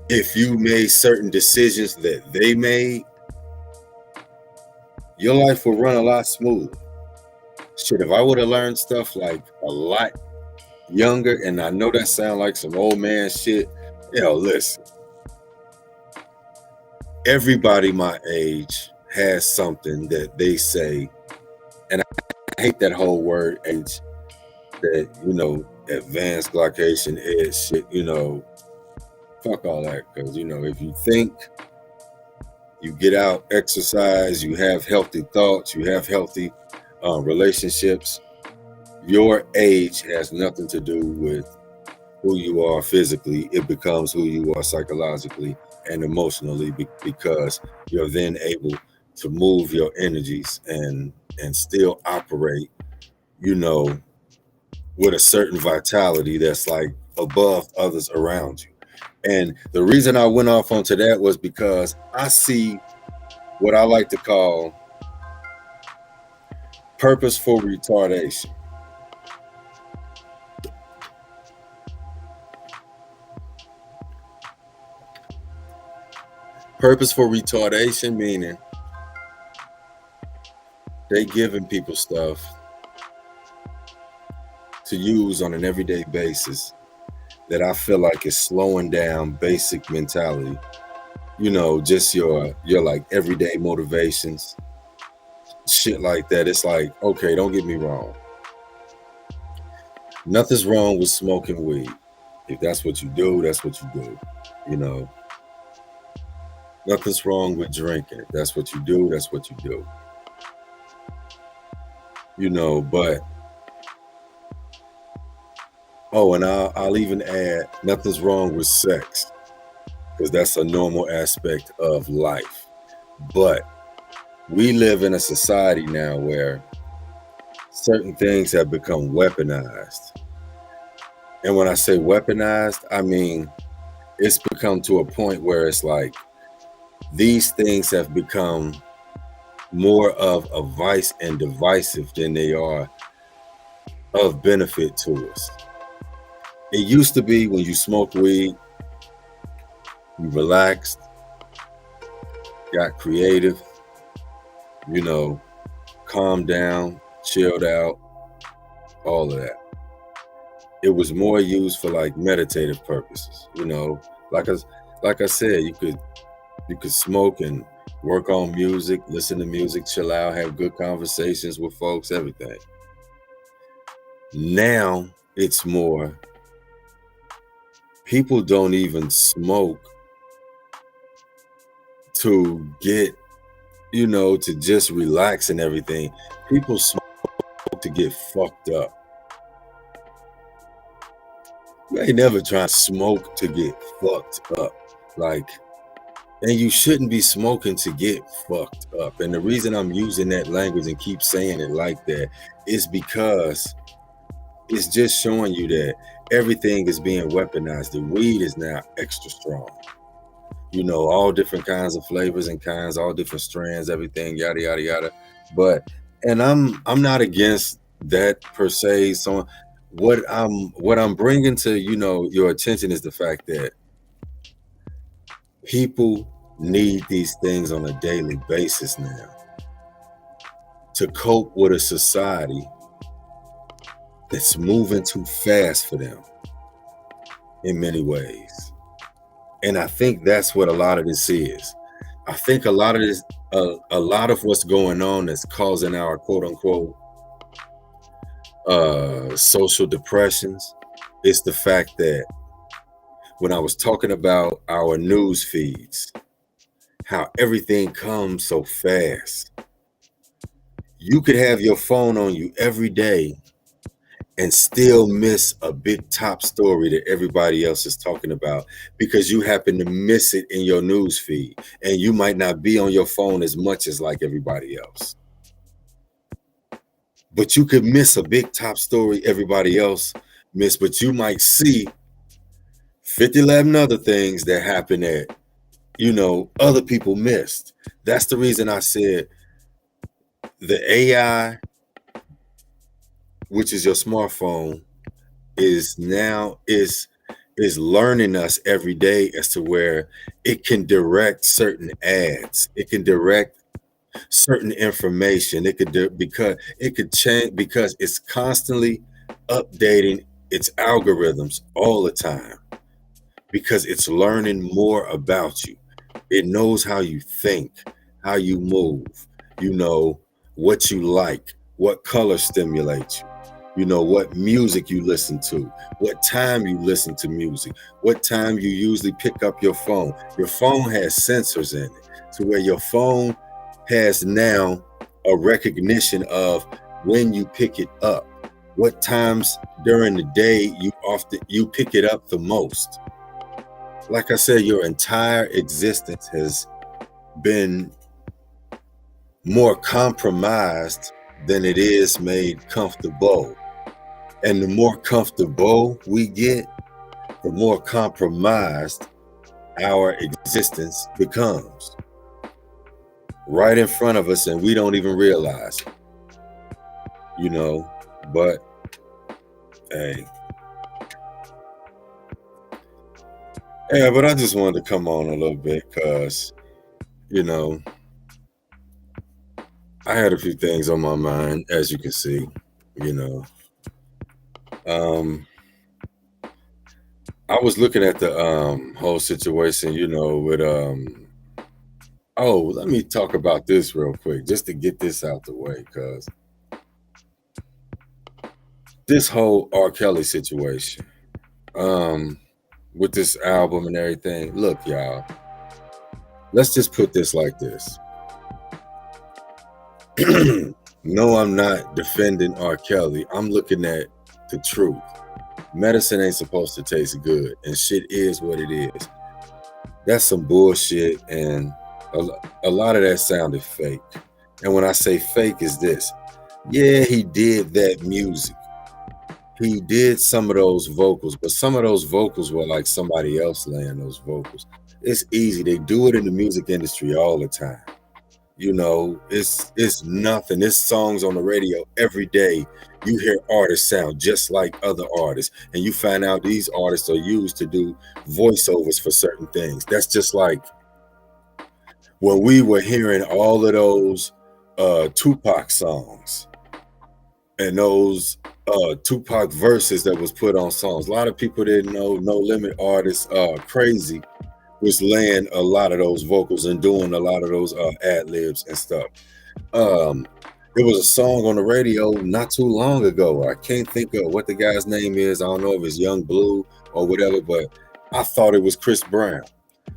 if you made certain decisions that they made, your life will run a lot smoother. Shit, if I would have learned stuff like a lot younger, and I know that sound like some old man shit, listen. Everybody my age has something that they say, and I hate that whole word age, that, advanced glycation is shit, fuck all that. Because, if you think, you get out, exercise, you have healthy thoughts, you have healthy relationships, your age has nothing to do with who you are physically. It becomes who you are psychologically and emotionally, because you're then able to move your energies and still operate, with a certain vitality that's like above others around you. And the reason I went off onto that was because I see what I like to call purposeful retardation. Purposeful retardation meaning they giving people stuff to use on an everyday basis that I feel like is slowing down basic mentality. Just your like everyday motivations, shit like that. It's like, okay, don't get me wrong. Nothing's wrong with smoking weed. If that's what you do, that's what you do. Nothing's wrong with drinking. If that's what you do, that's what you do. But and I'll even add, nothing's wrong with sex, because that's a normal aspect of life. But we live in a society now where certain things have become weaponized. And when I say weaponized, I mean it's become to a point where it's like these things have become more of a vice and divisive than they are of benefit to us. It used to be when you smoked weed, you relaxed, got creative, calmed down, chilled out, all of that. It was more used for like meditative purposes, like I said, you could smoke and work on music, listen to music, chill out, have good conversations with folks, everything. Now it's more, people don't even smoke to get, to just relax and everything. People smoke to get fucked up. You ain't never trying to smoke to get fucked up. And you shouldn't be smoking to get fucked up. And the reason I'm using that language and keep saying it like that is because it's just showing you that everything is being weaponized. The weed is now extra strong. All different kinds of flavors and kinds, all different strands, everything, yada, yada, yada. And I'm not against that per se. So what I'm bringing to, your attention is the fact that people need these things on a daily basis now to cope with a society that's moving too fast for them in many ways. And I think that's what a lot of this is. I think a lot of this, a lot of what's going on that's causing our quote unquote social depressions is the fact that when I was talking about our news feeds, how everything comes so fast. You could have your phone on you every day and still miss a big top story that everybody else is talking about because you happen to miss it in your news feed, and you might not be on your phone as much as like everybody else. But you could miss a big top story everybody else missed, but you might see 50-11 other things that happen that, other people missed. That's the reason I said the AI, which is your smartphone, is learning us every day as to where it can direct certain ads. It can direct certain information. It could do because it could change because it's constantly updating its algorithms all the time because it's learning more about you. It knows how you think, how you move, what you like, what color stimulates you, what music you listen to, what time you listen to music, what time you usually pick up your phone. Your phone has sensors in it to where your phone has now a recognition of when you pick it up, what times during the day you pick it up the most. Like I said, your entire existence has been more compromised than it is made comfortable. And the more comfortable we get, the more compromised our existence becomes. Right in front of us, and we don't even realize it. But hey. Yeah, but I just wanted to come on a little bit because, I had a few things on my mind, as you can see, I was looking at the whole situation, with let me talk about this real quick, just to get this out the way, because this whole R. Kelly situation, with this album and everything. Look, y'all, let's just put this like this. No, I'm not defending R. Kelly. I'm looking at the truth. Medicine ain't supposed to taste good, and shit is what it is. That's some bullshit, and a lot of that sounded fake. And when I say fake is this, yeah, he did that music. He did some of those vocals, but some of those vocals were like somebody else laying those vocals. It's easy. They do it in the music industry all the time. It's nothing. There's songs on the radio every day. You hear artists sound just like other artists, and you find out these artists are used to do voiceovers for certain things. That's just like when we were hearing all of those Tupac songs and those Tupac verses that was put on songs. A lot of people didn't know No Limit artists, Crazy, was laying a lot of those vocals and doing a lot of those ad-libs and stuff. There was a song on the radio not too long ago. I can't think of what the guy's name is. I don't know if it's Young Blue or whatever, but I thought it was Chris Brown.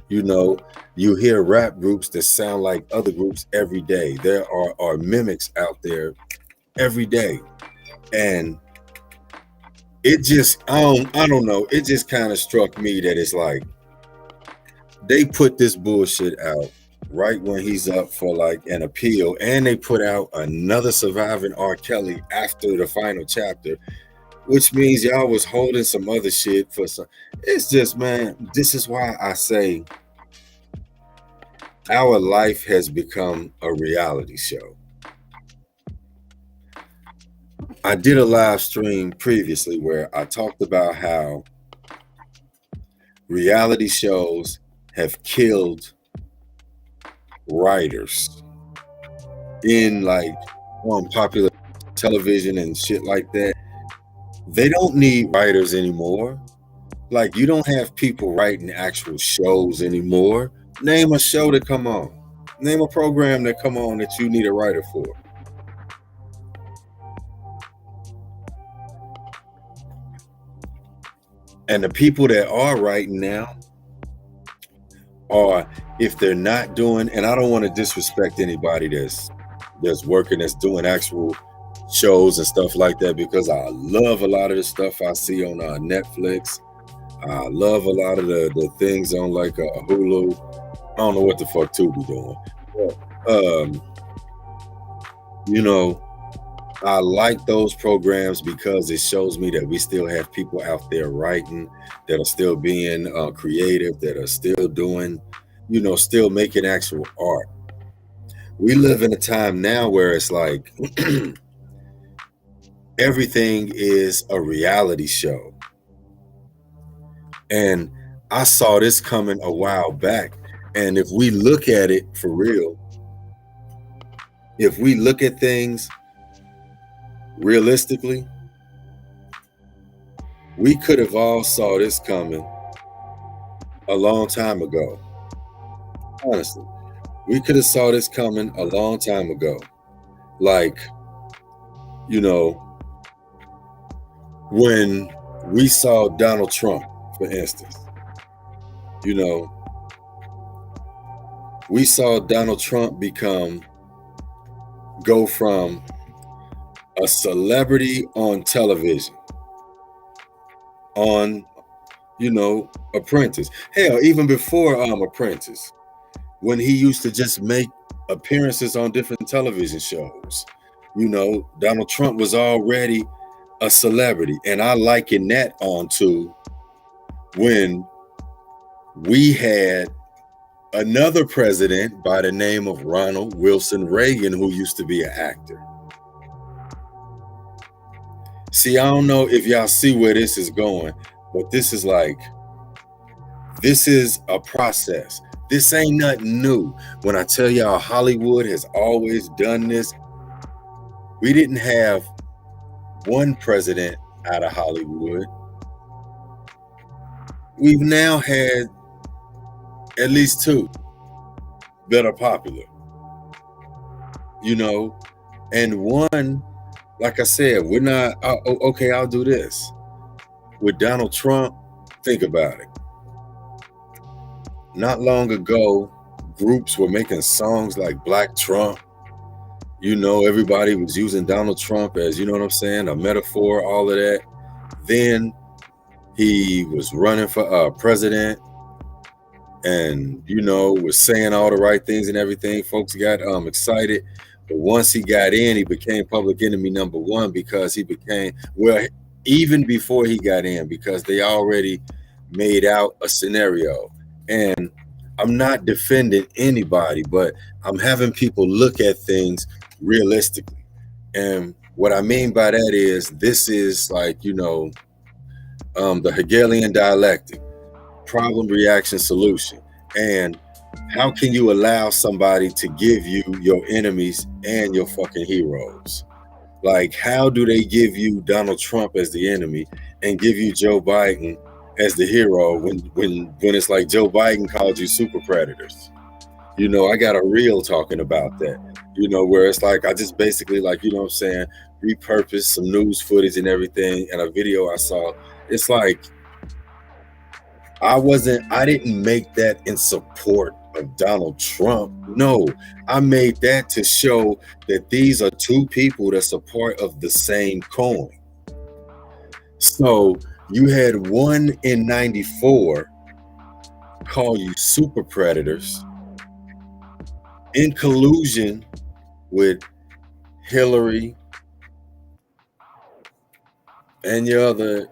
You hear rap groups that sound like other groups every day. There are mimics out there every day. And it just, I don't know. It just kind of struck me that it's like, they put this bullshit out right when he's up for like an appeal, and they put out another Surviving R. Kelly after the final chapter, which means y'all was holding some other shit for some. It's just, man, this is why I say our life has become a reality show. I did a live stream previously where I talked about how reality shows have killed writers in like on popular television and shit like that. They don't need writers anymore. Like, you don't have people writing actual shows anymore. Name a show that come on. Name a program that come on that you need a writer for. And the people that are writing now are, if they're not doing, and I don't want to disrespect anybody that's working, that's doing actual shows and stuff like that, because I love a lot of the stuff I see on Netflix. I love a lot of the things on like Hulu. I don't know what the fuck Tubi doing. But, I like those programs because it shows me that we still have people out there writing, that are still being creative, that are still doing, still making actual art. We live in a time now where it's like everything is a reality show. And I saw this coming a while back. And if we look at it for real, if we look at things realistically, we could have all saw this coming a long time ago. Honestly, we could have saw this coming a long time ago. Like, when we saw Donald Trump, for instance, we saw Donald Trump go from a celebrity on television, on, Apprentice. Hell, even before Apprentice, when he used to just make appearances on different television shows, Donald Trump was already a celebrity. And I liken that onto when we had another president by the name of Ronald Wilson Reagan, who used to be an actor. See, I don't know if y'all see where this is going, but this is a process. This ain't nothing new. When I tell y'all Hollywood has always done this, we didn't have one president out of Hollywood. We've now had at least two that are popular, and one, like I said, we're not, okay, I'll do this. With Donald Trump, think about it. Not long ago, groups were making songs like Black Trump. Everybody was using Donald Trump as, a metaphor, all of that. Then he was running for president and, was saying all the right things and everything. Folks got excited. But once he got in, he became public enemy number one because he became, even before he got in, because they already made out a scenario. And I'm not defending anybody, but I'm having people look at things realistically. And what I mean by that is, this is like, the Hegelian dialectic, problem, reaction, solution. And how can you allow somebody to give you your enemies and your fucking heroes? Like, how do they give you Donald Trump as the enemy and give you Joe Biden as the hero when it's like Joe Biden called you super predators? I got a reel talking about that, where it's like, I just basically repurposed some news footage and everything, and a video I saw. It's like, I didn't make that in support of Donald Trump. No, I made that to show that these are two people that's a part of the same coin. So you had one in 94 call you super predators in collusion with Hillary and her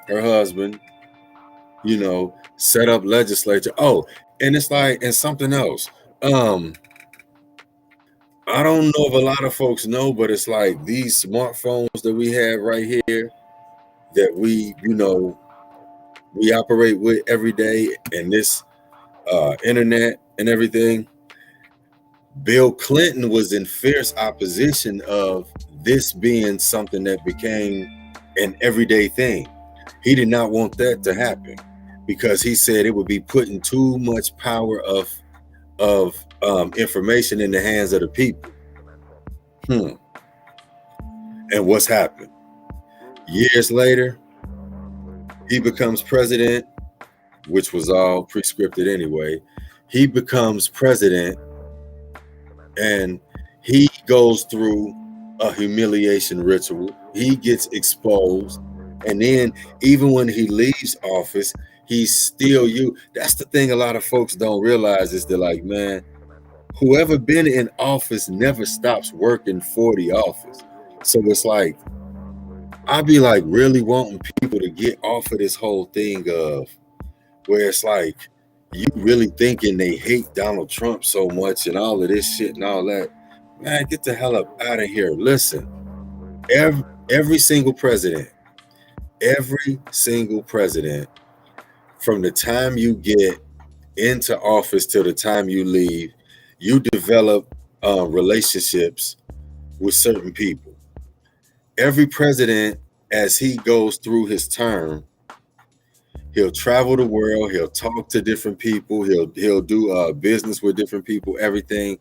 husband, set up legislature. Oh, and it's like, and something else. I don't know if a lot of folks know, but it's like these smartphones that we have right here that we operate with every day, and this internet and everything. Bill Clinton was in fierce opposition of this being something that became an everyday thing. He did not want that to happen because he said it would be putting too much power of information in the hands of the people. And what's happened? Years later, he becomes president, which was all pre-scripted anyway. He becomes president and he goes through a humiliation ritual. He gets exposed. And then even when he leaves office, he's still you. That's the thing a lot of folks don't realize is they're like, man, whoever been in office never stops working for the office. So it's like, I be like really wanting people to get off of this whole thing of where it's like you really thinking they hate Donald Trump so much and all of this shit and all that. Man, get the hell up out of here. Listen, every single president, from the time you get into office till the time you leave, you develop relationships with certain people. Every president, as he goes through his term, he'll travel the world, he'll talk to different people, he'll do business with different people, everything.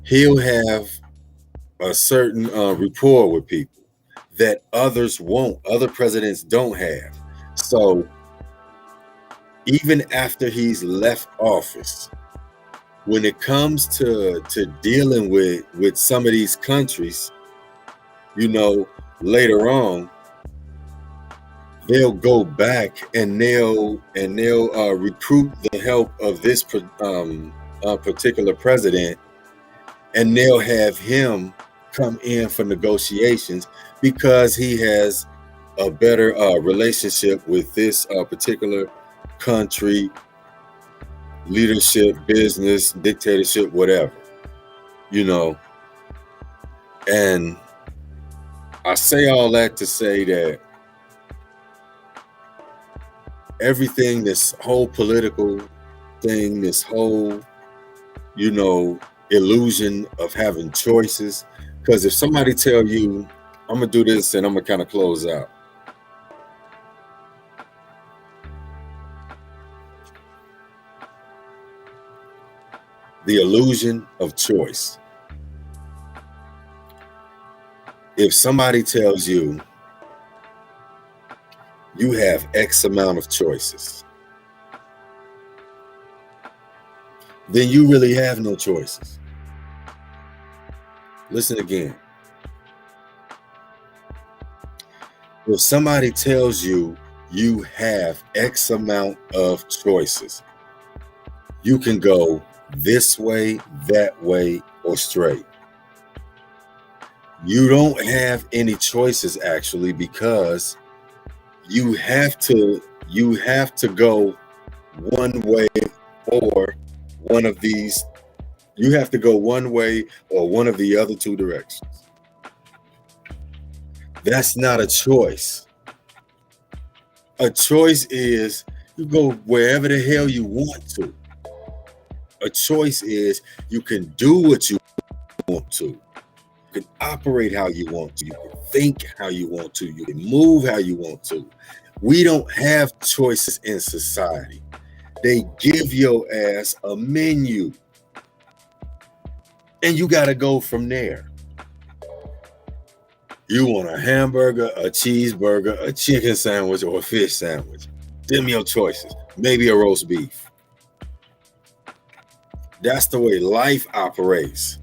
He'll have a certain rapport with people that others won't, other presidents don't have. So even after he's left office, when it comes to dealing with some of these countries, you know, later on, they'll go back and they'll recruit the help of this particular president, and they'll have him come in for negotiations because he has a better relationship with this particular country, leadership, business, dictatorship, whatever, you know. And I say all that to say that everything, this whole political thing, this whole, you know, illusion of having choices, because if somebody tell you, I'm gonna do this and I'm gonna kind of close out. The illusion of choice. If somebody tells you you have X amount of choices, then you really have no choices. Listen again. If somebody tells you you have X amount of choices, you can go this way, that way, or straight. You don't have any choices actually, because you have to go one way or one of these. You have to go one way or one of the other two directions. That's not a choice. A choice is you go wherever the hell you want to. A choice is you can do what you want to. You can operate how you want to. You can think how you want to. You can move how you want to. We don't have choices in society. They give your ass a menu, and you got to go from there. You want a hamburger, a cheeseburger, a chicken sandwich, or a fish sandwich. Them your choices. Maybe a roast beef. That's the way life operates.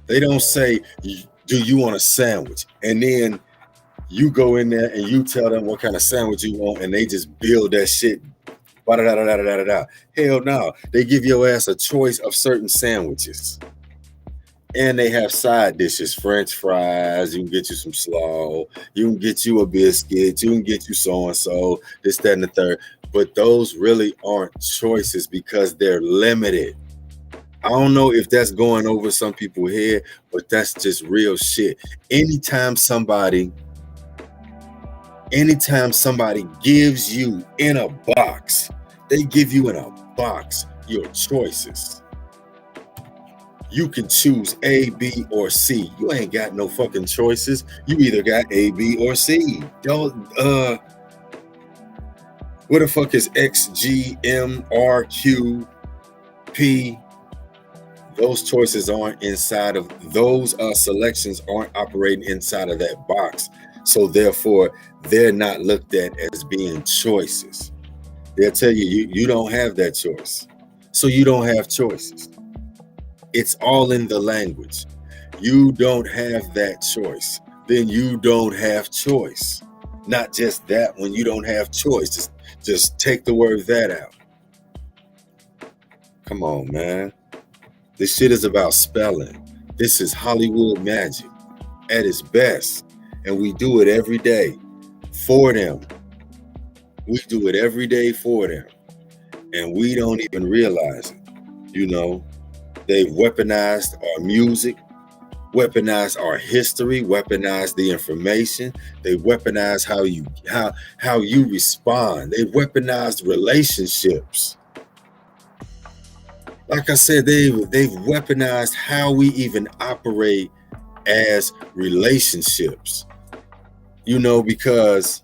They don't say, do you want a sandwich? And then you go in there and you tell them what kind of sandwich you want, and they just build that shit. Hell no. They give your ass a choice of certain sandwiches. And they have side dishes, French fries. You can get you some slaw. You can get you a biscuit. You can get you so-and-so, this, that, and the third. But those really aren't choices because they're limited. I don't know if that's going over some people's head, but that's just real shit. Anytime somebody gives you in a box, they give you in a box your choices. You can choose A, B, or C. You ain't got no fucking choices. You either got A, B, or C. What the fuck is X, G, M, R, Q, P? Those choices aren't inside of those selections aren't operating inside of that box. So therefore, they're not looked at as being choices. They'll tell you, you don't have that choice. So you don't have choices. It's all in the language. You don't have that choice. Then you don't have choice. Not just that, when you don't have choice, just take the word that out. Come on, man. This shit is about spelling. This is Hollywood magic. at its best, and we do it every day for them. We do it every day for them, and we don't even realize it. You know, they've weaponized our music, weaponized our history, weaponized the information. They weaponize how you respond. They weaponized relationships. Like I said, they've weaponized how we even operate as relationships. You know, because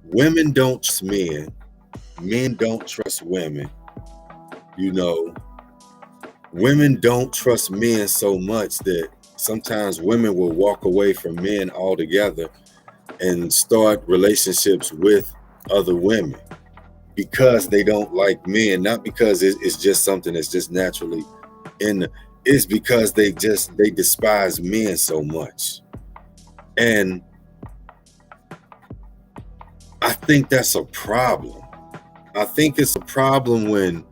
women don't trust men don't trust women. You know, women don't trust men so much that sometimes women will walk away from men altogether and start relationships with other women because they don't like men, not because it's just something that's just naturally it's because they despise men so much. And I think that's a problem. I think it's a problem when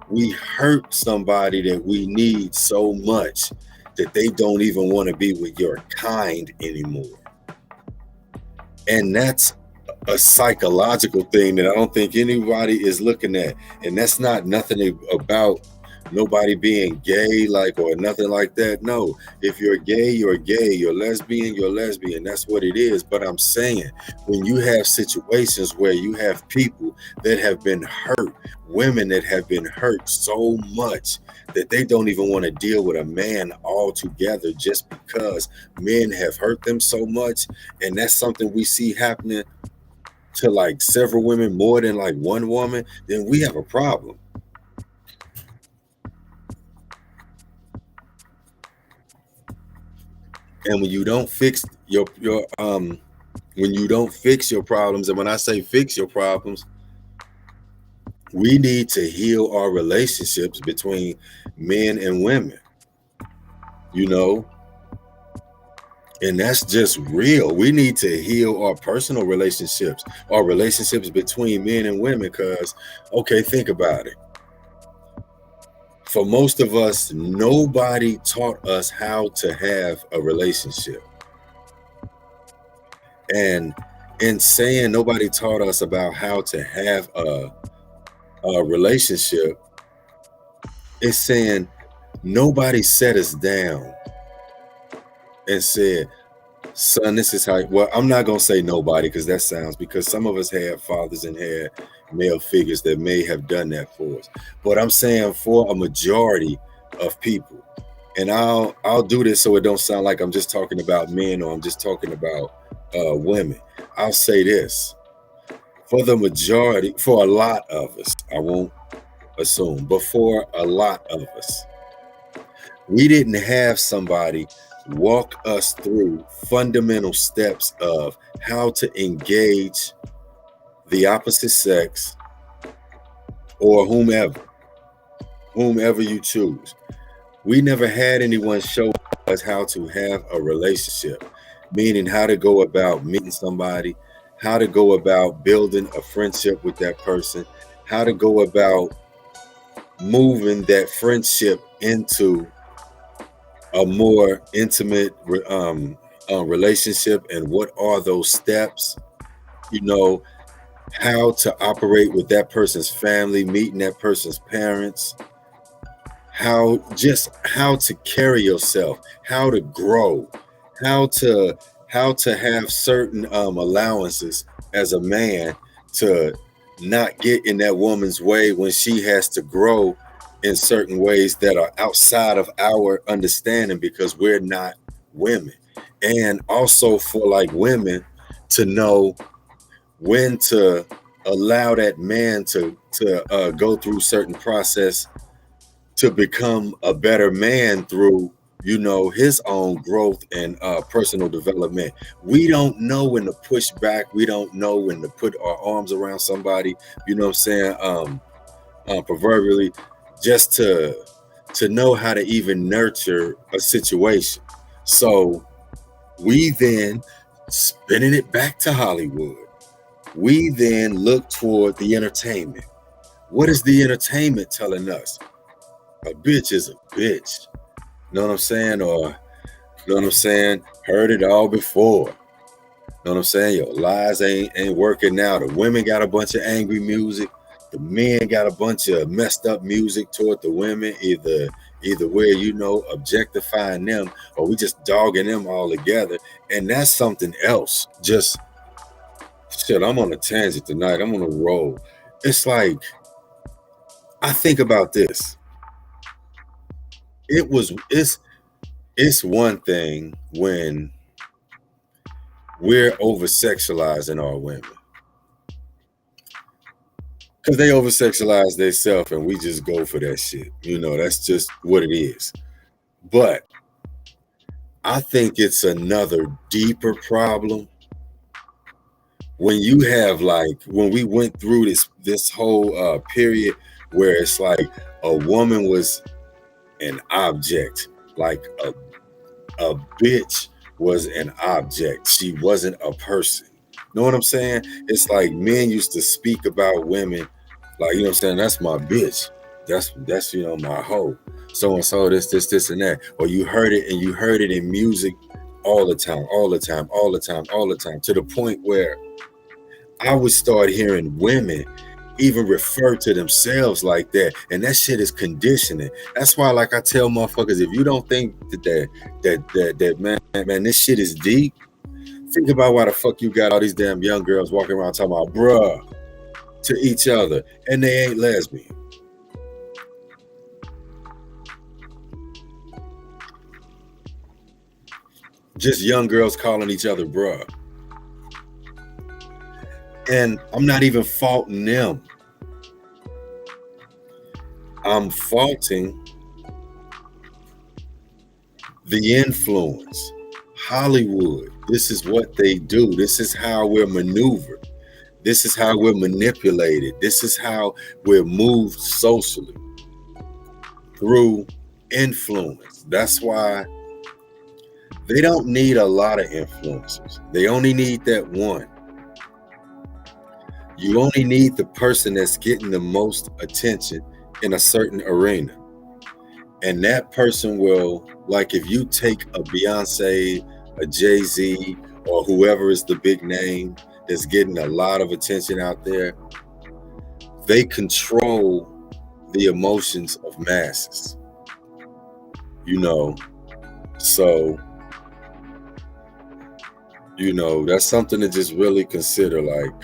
we hurt somebody that we need so much that they don't even want to be with your kind anymore. And that's a psychological thing that I don't think anybody is looking at. And that's not nothing about nobody being gay, like, or nothing like that. No, if you're gay, you're gay. You're lesbian, you're lesbian. That's what it is. But I'm saying, when you have situations where you have people that have been hurt, women that have been hurt so much that they don't even want to deal with a man altogether just because men have hurt them so much. And that's something we see happening to like several women, more than like one woman, then we have a problem. And when you don't fix your when you don't fix your problems, and when I say fix your problems, we need to heal our relationships between men and women, you know, and that's just real. We need to heal our personal relationships, our relationships between men and women, because, okay, think about it. For most of us, nobody taught us how to have a relationship. And in saying nobody taught us about how to have a relationship, it's saying nobody set us down and said, son, this is how, well, I'm not going to say nobody because that sounds, because some of us had fathers and had male figures that may have done that for us. But I'm saying for a majority of people, and I'll do this so it don't sound like I'm just talking about men or I'm just talking about women. I'll say this: for the majority, for a lot of us, I won't assume, but for a lot of us, we didn't have somebody walk us through fundamental steps of how to engage the opposite sex or whomever you choose. We never had anyone show us how to have a relationship, meaning how to go about meeting somebody, how to go about building a friendship with that person, how to go about moving that friendship into a more intimate relationship, and what are those steps, you know, how to operate with that person's family, meeting that person's parents, how to carry yourself, how to grow, how to have certain allowances as a man to not get in that woman's way when she has to grow in certain ways that are outside of our understanding because we're not women. And also for like women to know when to allow that man to go through certain process to become a better man through, you know, his own growth and personal development. We don't know when to push back. We don't know when to put our arms around somebody, you know what I'm saying, proverbially, just to know how to even nurture a situation. So we then, spinning it back to Hollywood, we then look toward the entertainment. What is the entertainment telling us? A bitch is a bitch. You know what I'm saying? Or know what I'm saying? Heard it all before. Know what I'm saying? Your lies ain't working now. The women got a bunch of angry music. The men got a bunch of messed up music toward the women, either where, you know, objectifying them, or we just dogging them all together. And that's something else. Just shit, I'm on a tangent tonight. I'm on a roll. It's like, I think about this. It's one thing when we're over sexualizing our women, because they over sexualize themselves and we just go for that shit. You know, that's just what it is. But I think it's another deeper problem when you have, like, when we went through this whole period where it's like a woman was an object, like a bitch was an object. She wasn't a person. Know what I'm saying? It's like men used to speak about women like, you know what I'm saying, that's my bitch. That's you know, my hoe. So and so, this and that. Or you heard it in music all the time, to the point where I would start hearing women even refer to themselves like that, and that shit is conditioning. That's why, like, I tell motherfuckers, if you don't think that man, this shit is deep, think about why the fuck you got all these damn young girls walking around talking about bruh to each other, and they ain't lesbian. Just young girls calling each other bruh. And I'm not even faulting them. I'm faulting the influence. Hollywood, this is what they do. This is how we're maneuvered. This is how we're manipulated. This is how we're moved socially, through influence. That's why they don't need a lot of influencers. They only need that one. You only need the person that's getting the most attention in a certain arena. And that person will, like, if you take a Beyonce, a Jay-Z, or whoever is the big name that's getting a lot of attention out there, they control the emotions of masses. You know, so, you know, that's something to just really consider. Like,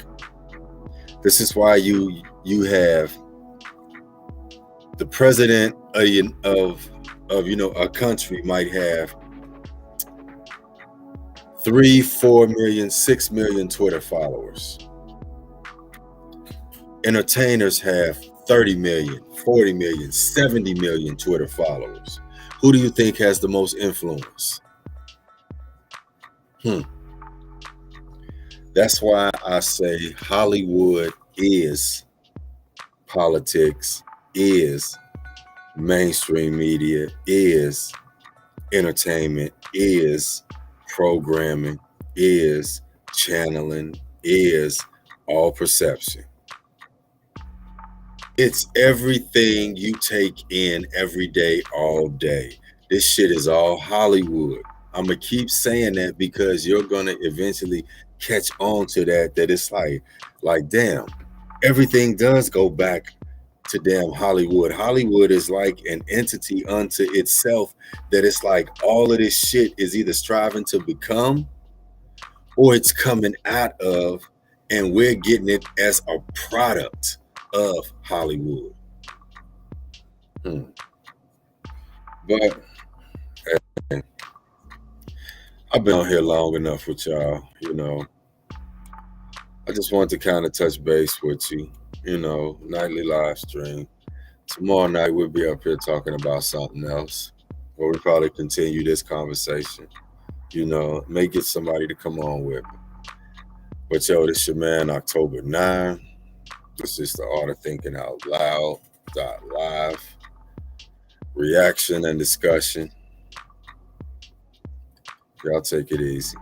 this is why you have the president of you know, a country might have 3, 4 million, 6 million Twitter followers. Entertainers have 30 million, 40 million, 70 million Twitter followers. Who do you think has the most influence? That's why I say Hollywood is politics, is mainstream media, is entertainment, is programming, is channeling, is all perception. It's everything you take in every day, all day. This shit is all Hollywood. I'm gonna keep saying that because you're gonna eventually catch on to that it's like damn, everything does go back to damn Hollywood. Hollywood is like an entity unto itself, that it's like all of this shit is either striving to become or it's coming out of, and we're getting it as a product of Hollywood. But hey, I've been on here long enough with y'all, you know. I just wanted to kind of touch base with you, you know, nightly live stream. Tomorrow night we'll be up here talking about something else, or we'll probably continue this conversation. You know, may get somebody to come on with me. But yo, this your man, October 9. This is the Art of Thinking Out Loud .live. Reaction and discussion. Y'all take it easy.